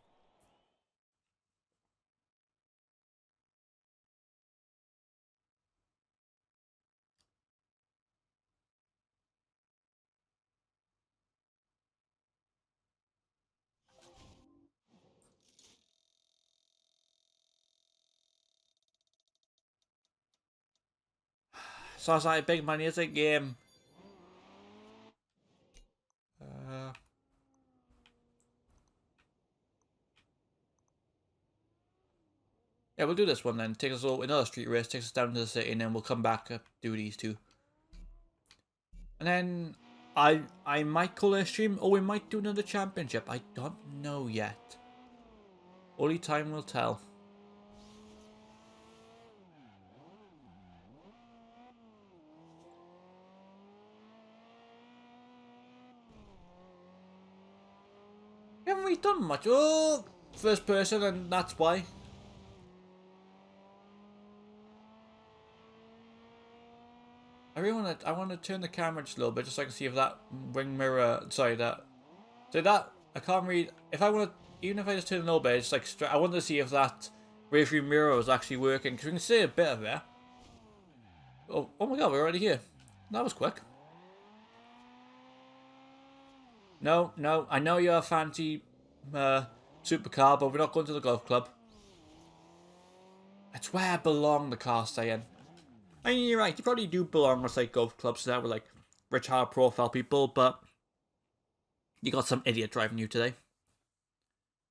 So I was like, big money is a game. Yeah, we'll do this one then. Take us all another street race, takes us down to the city, and then we'll come back up, do these two. And then I might call it a stream, or we might do another championship. I don't know yet. Only time will tell. We haven't really done much. Oh, first person, and that's why. I want to turn the camera just a little bit, just so I can see if that wing mirror. Sorry, that. So that I can't read. If I want to, even if I just turn it a little bit, it's like I want to see if that rear view mirror is actually working, because we can see a bit of it. Oh my god, we're already here. That was quick. No, I know you're a fancy supercar, but we're not going to the golf club. It's where I belong, the car's saying. I mean, you're right, you probably do belong with like golf clubs that were like rich, high profile people, but you got some idiot driving you today.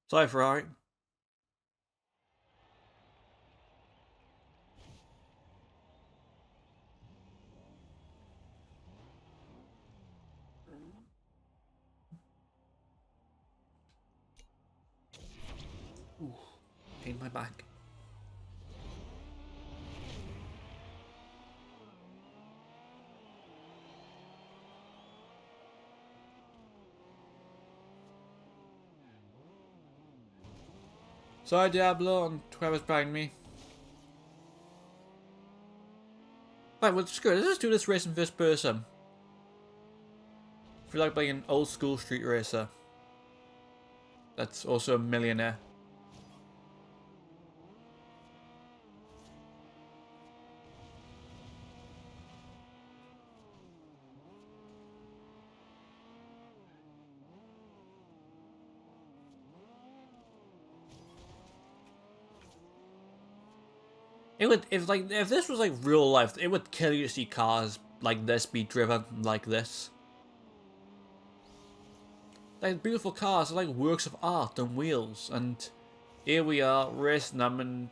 Sorry, Ferrari. Ooh, pain my back. Sorry, Diablo, and whoever's behind me. Right, well, screw it. Let's just do this race in first person. I feel like being an old school street racer. That's also a millionaire. It would, if this was like real life, it would kill you to see cars like this be driven like this. Like beautiful cars are like works of art on wheels, and here we are racing them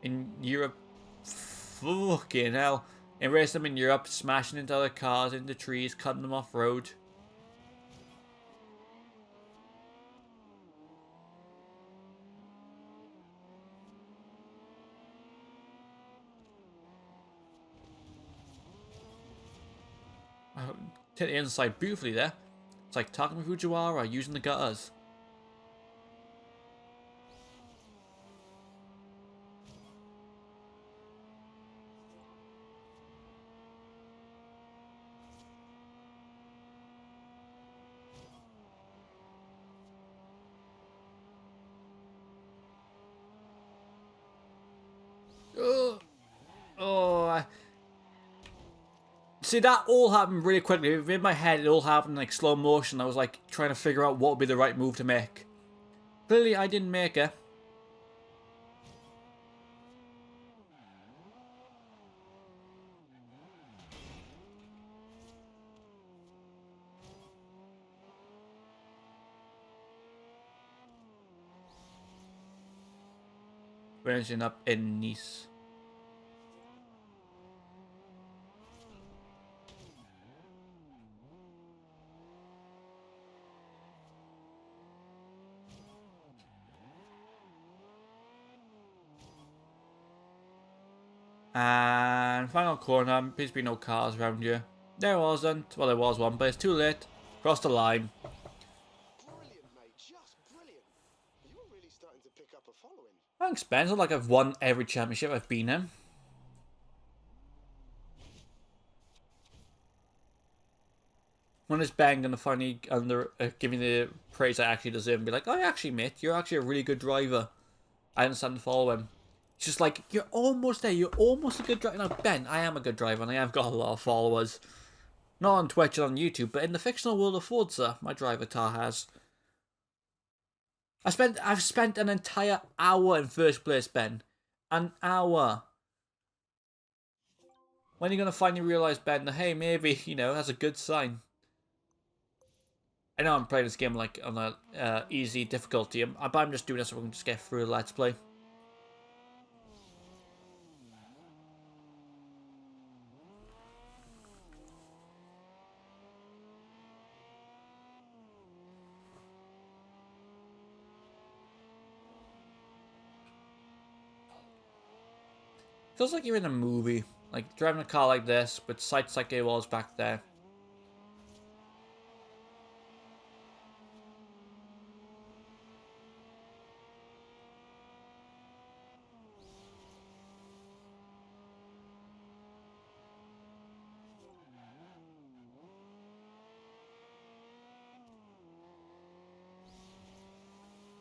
in Europe. Fucking hell. And racing them in Europe, smashing into other cars, into trees, cutting them off road. Take the inside beautifully there. It's like Takumi Fujiwara using the gutters. Oh, see, that all happened really quickly. In my head, it all happened in like slow motion. I was like trying to figure out what would be the right move to make. Clearly, I didn't make it. Finishing up in Nice. And final corner, please be no cars around you. There wasn't. Well, there was one, but it's too late. Crossed the line. Brilliant, mate. Just starting to pick up a following. Thanks, Ben. It's not like I've won every championship I've been in. When is Ben gonna finally give me the praise I actually deserve and be like, oh, actually, mate, you're actually a really good driver. I understand the following. It's just like, you're almost there. You're almost a good driver. Now, Ben, I am a good driver and I have got a lot of followers. Not on Twitch and on YouTube, but in the fictional world of Forza, my driver tar has. I've spent an entire hour in first place, Ben. An hour. When are you going to finally realise, Ben, that, hey, maybe, you know, that's a good sign? I know I'm playing this game like on a easy difficulty, but I'm just doing this so we can just get through the Let's Play. Feels like you're in a movie, like driving a car like this, with sights like it was back there.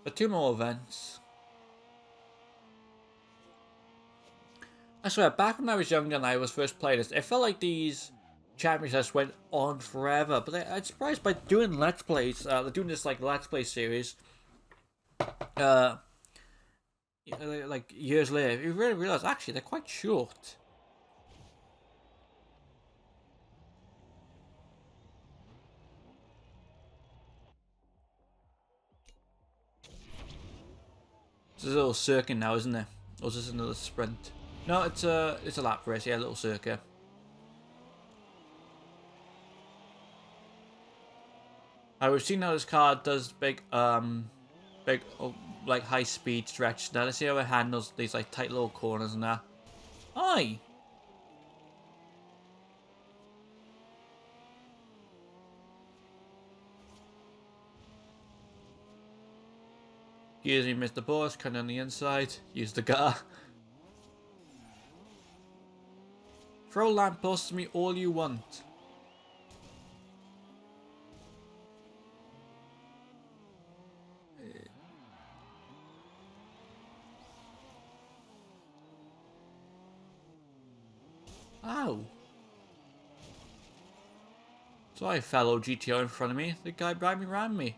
But 2 more events. I swear, back when I was younger and I was first playing this, it felt like these championships went on forever. But I'm surprised by doing Let's Plays, they're doing this like Let's Play series. Like years later, you really realise actually they're quite short. There's a little circuit now, isn't there? Or is this another sprint? No, it's a lap race. Yeah, a little circuit. We've seen how this car does big like high speed stretch. Now let's see how it handles these like tight little corners and that. Aye. Excuse me, Mr. Boss, cut on the inside. Use the car. Throw lampposts at me all you want. Ow. Sorry, fellow GTO in front of me. The guy behind me ran me.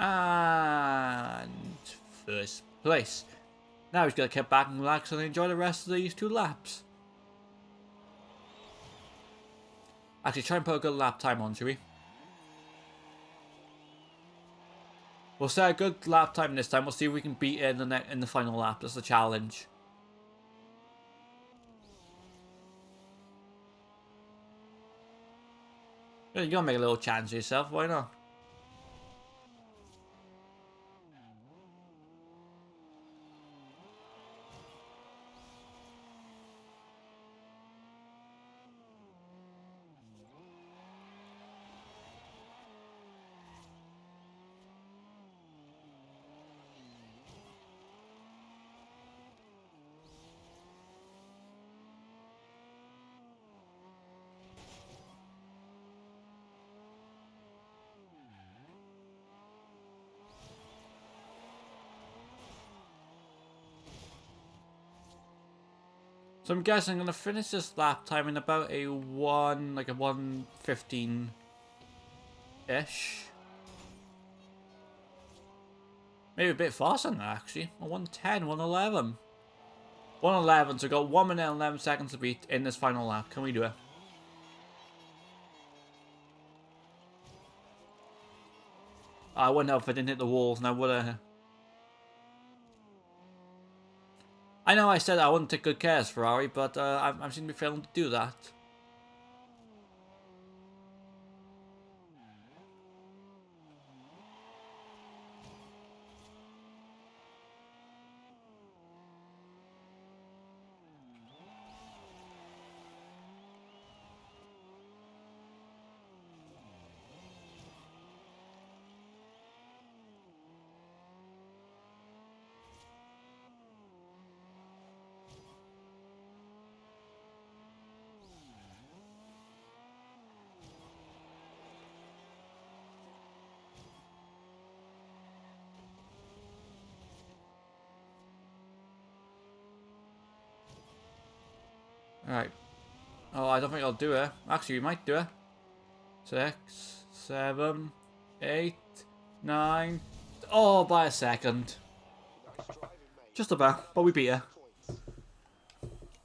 And first place. Now he's going to get back and relax and enjoy the rest of these 2 laps. Actually, try and put a good lap time on, shall we? We'll set a good lap time this time. We'll see if we can beat it in the final lap. That's the challenge. You're going to make a little chance of yourself. Why not? So I'm guessing I'm gonna finish this lap time in about a 1:15-ish. Maybe a bit faster than that actually. A 1:10, 1:11. 1:11, so we've got 1 minute and 11 seconds to beat in this final lap. Can we do it? I wouldn't have if I didn't hit the walls, now would I? I know I said I wouldn't take good care of Ferrari, but I seem to be failing to do that. Alright. Oh, I don't think I'll do it. Actually, we might do it. 6, 7, 8, 9. Oh, by a second. Nice driving, mate. Just about, but we beat her. Points.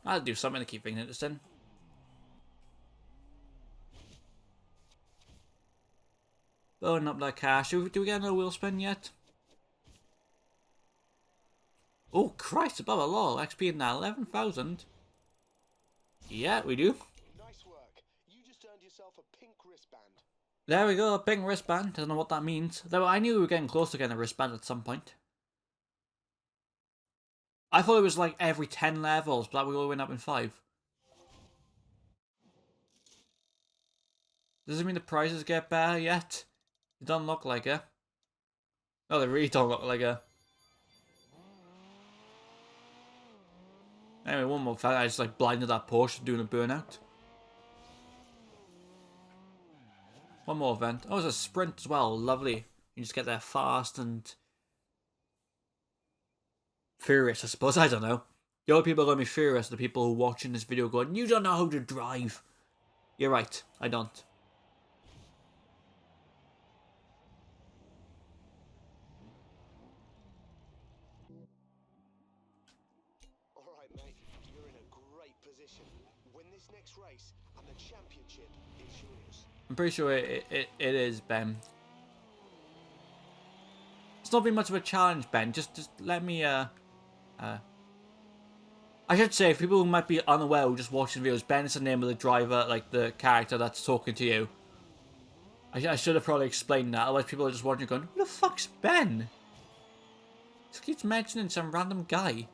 I'll do something to keep things interesting. Burning up that cash. Do we get another wheel spin yet? Oh, Christ, above a law. XP in that 11,000. Yeah, we do. Nice work. You just earned yourself a pink wristband. There we go, a pink wristband. I don't know what that means. Though I knew we were getting close to getting a wristband at some point. I thought it was like every 10 levels, but we all went up in 5. Does it mean the prices get better yet? It don't look like it. Oh, they really don't look like it. Anyway, one more fact. I just like blinded that Porsche doing a burnout. One more event. Oh, it's a sprint as well. Lovely. You just get there fast and furious, I suppose. I don't know. The only people are going to be furious are the people who are watching this video going, you don't know how to drive. You're right. I don't. Alright, mate. You're in a great position. Win this next race, and the championship is yours. I'm pretty sure it is, Ben. It's not been much of a challenge, Ben. Just let me, I should say, for people who might be unaware who just watching videos, Ben is the name of the driver, like the character that's talking to you. I should have probably explained that, otherwise people are just watching going, who the fuck's Ben? Just keeps mentioning some random guy.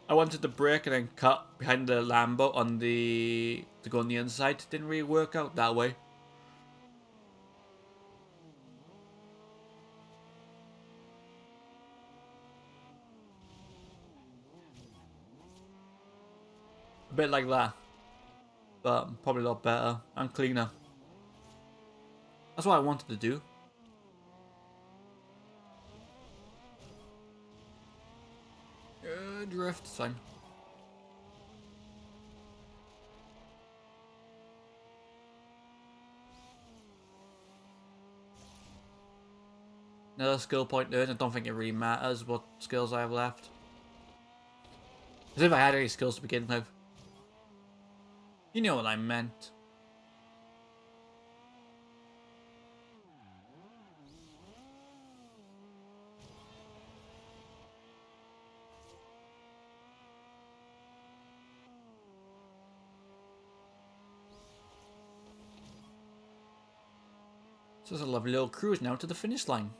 I wanted to brake and then cut behind the Lambo on the to go on the inside. Didn't really work out that way. A bit like that, but probably a lot better and cleaner. That's what I wanted to do. Drift, fine. Another skill point there. I don't think it really matters what skills I have left. As if I had any skills to begin with. You know what I meant. So it's a lovely little cruise now to the finish line.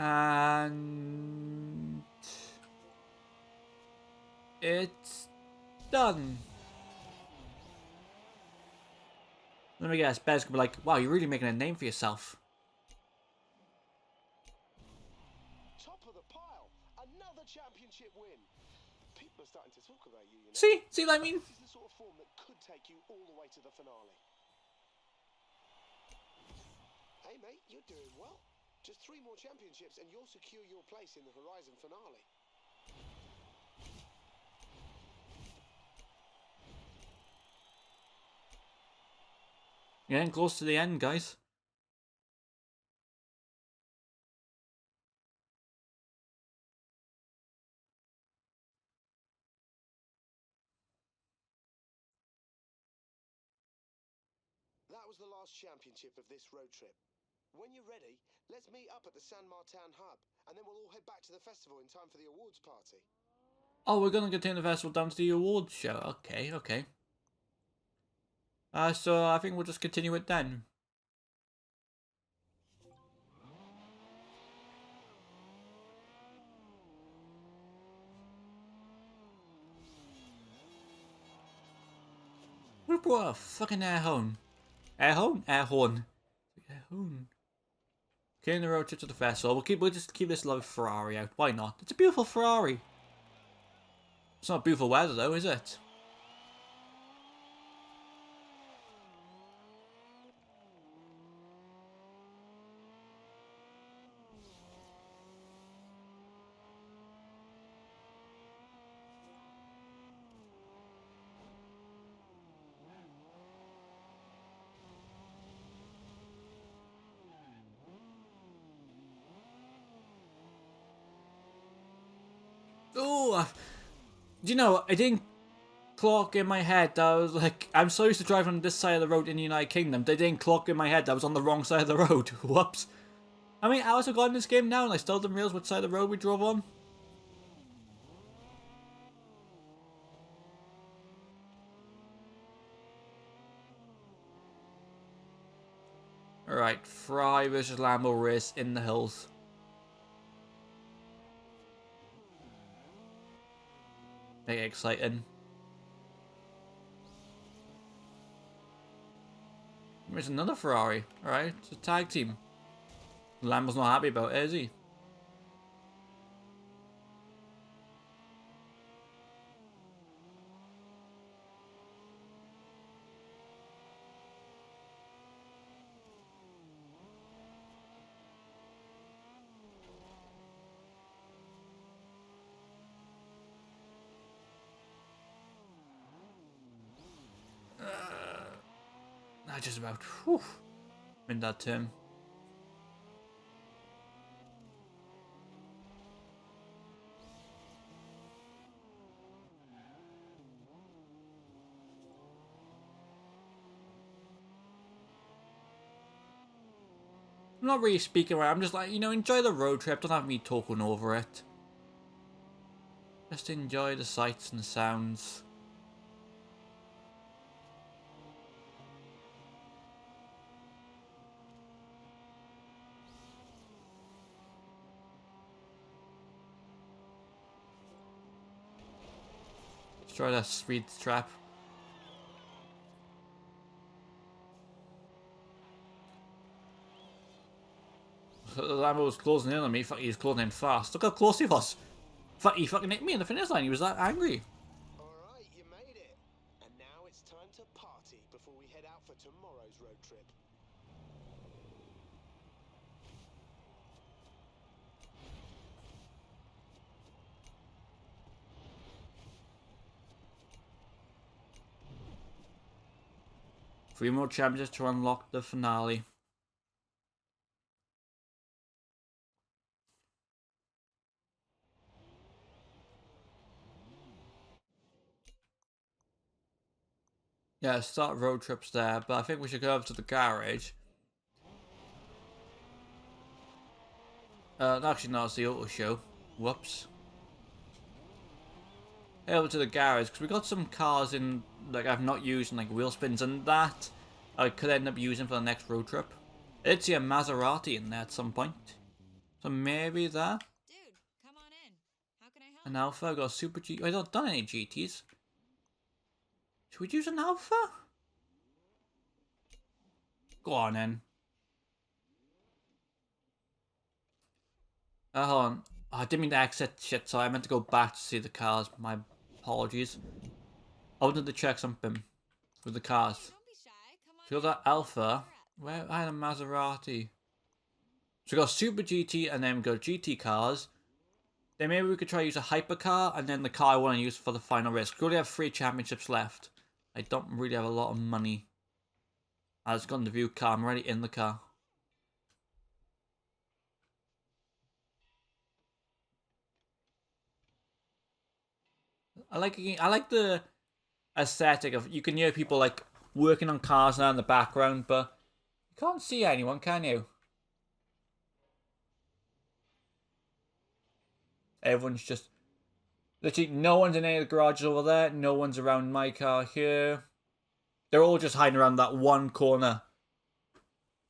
And it's done. Let me guess, Bez could be like, wow, you're really making a name for yourself. Top of the pile. Another championship win. People are starting to talk about you, you know. See what I mean? This is the sort of form that could take you all the way to the finale. Hey, mate, you're doing well. Just 3 more championships and you'll secure your place in the Horizon finale. You're getting close to the end, guys. That was the last championship of this road trip. When you're ready, let's meet up at the San Martin hub, and then we'll all head back to the festival in time for the awards party. Oh, we're gonna continue the festival down to the awards show. Okay. So I think we'll just continue it then. What a fucking air horn. Air horn? Air horn. Air horn. Getting the road trip to the festival. We'll just keep this love Ferrari out. Why not? It's a beautiful Ferrari. It's not beautiful weather though, is it? Oh, do you know, I didn't clock in my head that I was like, I'm so used to driving on this side of the road in the United Kingdom, they didn't clock in my head that I was on the wrong side of the road. Whoops. How many hours have gone in this game now and I still didn't realize what side of the road we drove on? Alright, Ferrari versus Lambo race in the hills. Make it exciting. There's another Ferrari. Alright, it's a tag team. Lambo's not happy about it, is he? Just about. Whew. In that term. I'm not really speaking around. I'm just like, you know, enjoy the road trip. Don't have me talking over it. Just enjoy the sights and the sounds. Let's try that speed trap. The Lambo was closing in on me. Fuck, he was closing in fast. Look how close he was. Fuck, he fucking hit me in the finish line. He was that angry. Alright, you made it. And now it's time to party before we head out for tomorrow's road trip. Three more championships to unlock the finale. Yeah, start road trips there, but I think we should go over to the garage. Actually, no, it's the auto show. Whoops. Head over to the garage, because we got some cars in, like, I've not used, like, wheel spins and that I could end up using for the next road trip. I did see a Maserati in there at some point. So maybe that. Dude, come on in. How can I help? An Alpha, I got a Super G. I don't done any GTs. Should we use an Alpha? Go on then. Hold on. Oh, I didn't mean to exit shit, so I meant to go back to see the cars. My apologies. I wanted to check something with the cars. Hey, don't be shy. Come on So we in. got that Alpha. Cheer up. Where I had a Maserati. So we got Super GT and then we got GT cars. Then maybe we could try to use a hypercar and then the car I want to use for the final race. We only have 3 championships left. I don't really have a lot of money. I just got in the view car. I'm already in the car. I like the aesthetic of, you can hear people like working on cars now in the background, but you can't see anyone, can you? Everyone's just literally, no one's in any of the garages over there. No one's around my car here. They're all just hiding around that one corner.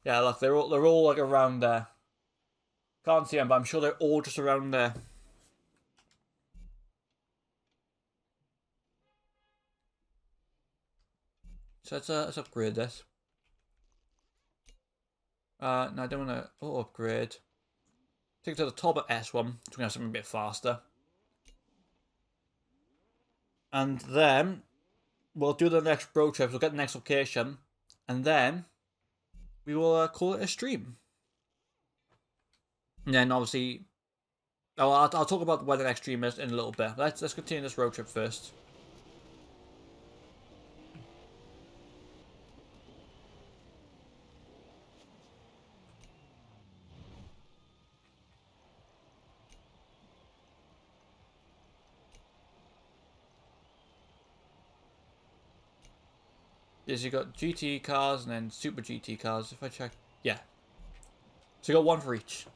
Yeah, look, they're all like around there. Can't see them, but I'm sure they're all just around there. So let's upgrade this. No, I don't want to upgrade. Take it to the top of S1, so we can have something a bit faster. And then we'll do the next road trip. We'll get the next location, and then we will call it a stream. And then obviously, I'll talk about where the next stream is in a little bit. Let's continue this road trip first. Yes, you got GT cars and then Super GT cars. If I check, yeah. So you got one for each.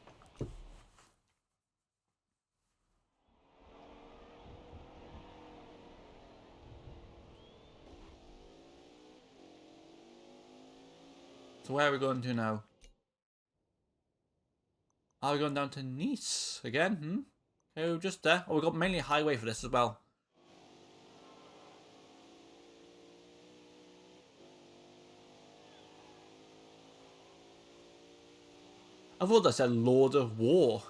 So where are we going to now? Are we going down to Nice again? Oh, just there. Oh, we got mainly a highway for this as well. I thought that said Lord of War.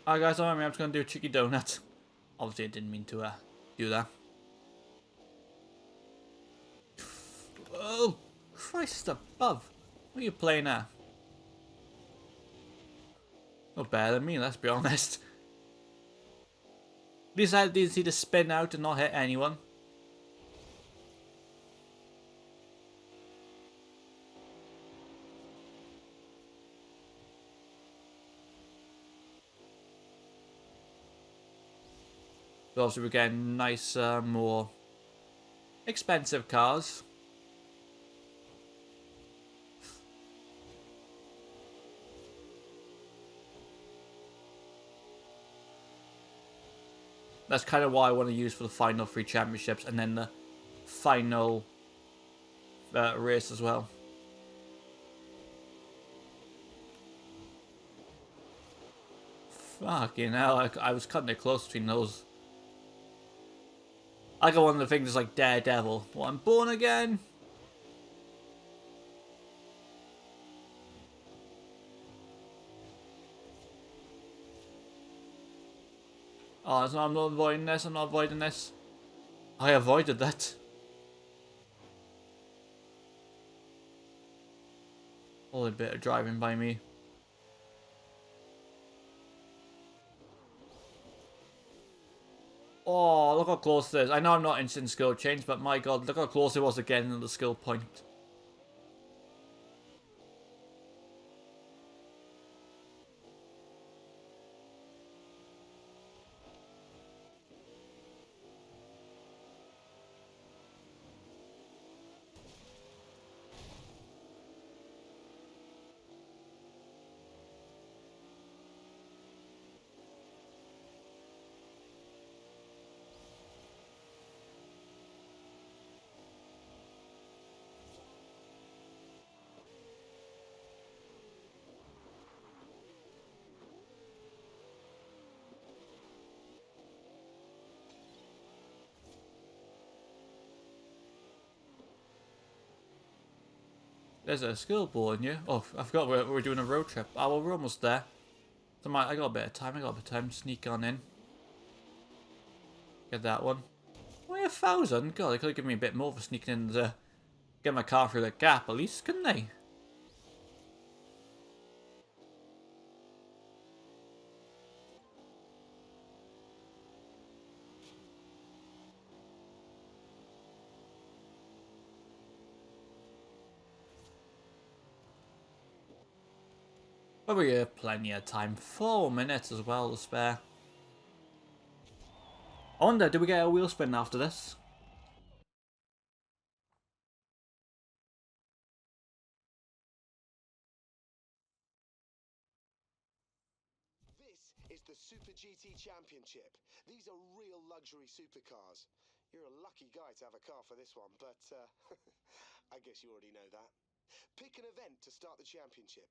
Alright guys, I'm just going to do a cheeky donut. Obviously I didn't mean to do that. Oh, Christ above. What are you playing at? Not better than me, let's be honest. At least I didn't see the spin out and not hit anyone. But obviously we're getting nicer, more expensive cars. That's kind of what I want to use for the final 3 championships and then the final race as well. Fucking hell, I was cutting it close between those. I got one of the things like Daredevil. Well, I'm born again. Oh, I'm not avoiding this, I'm not avoiding this. I avoided that. All a bit of driving by me. Oh, look how close it is. I know I'm not instant skill change, but my god, look how close it was to getting to the skill point. There's a skill board, yeah? Oh, I forgot we're doing a road trip. Oh, well, we're almost there. So I got a bit of time. I got a bit of time to sneak on in. Get that one. Only 1,000? God, they could have given me a bit more for sneaking in to get my car through the gap at least, couldn't they? But we have plenty of time. 4 minutes as well to spare. I wonder, do we get a wheel spin after this? the Super GT Championship. These are real luxury supercars. You're a lucky guy to have a car for this one, but I guess you already know that. Pick an event to start the championship.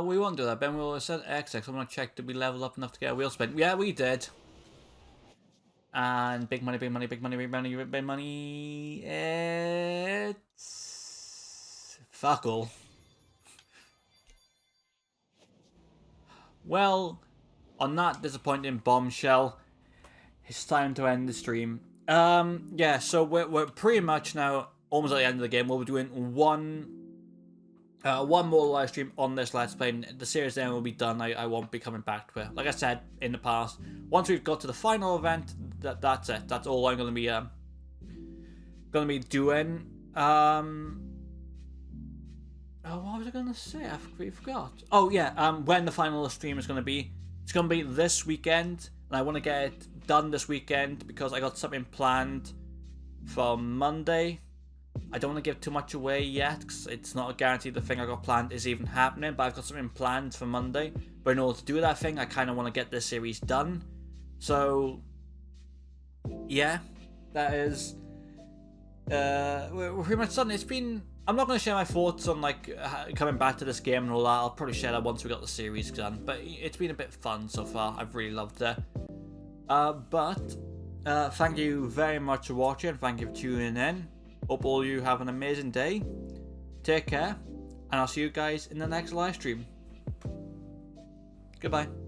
We won't do that, Ben. We'll set XX. I'm gonna check, did we level up enough to get a wheel spin? Yeah, we did. And big money, big money, big money, big money, big money. It's fuck all. Well, on that disappointing bombshell, it's time to end the stream. Yeah, so we're pretty much now almost at the end of the game. We'll be doing one more live stream on this Let's Play, and the series then will be done. I won't be coming back to it. Like I said in the past, once we've got to the final event, that's it. That's all I'm gonna be doing. Oh, what was I gonna say? I forgot. Oh yeah, when the final stream is gonna be. It's gonna be this weekend, and I want to get it done this weekend because I got something planned for Monday. I don't want to give too much away yet because it's not a guarantee the thing I got planned is even happening, but I've got something planned for Monday. But in order to do that thing, I kind of want to get this series done. So, yeah, that is... we're pretty much done. It's been... I'm not going to share my thoughts on like coming back to this game and all that. I'll probably share that once we got the series done. But it's been a bit fun so far. I've really loved it. Thank you very much for watching. Thank you for tuning in. Hope all you have an amazing day. Take care. And I'll see you guys in the next live stream. Goodbye.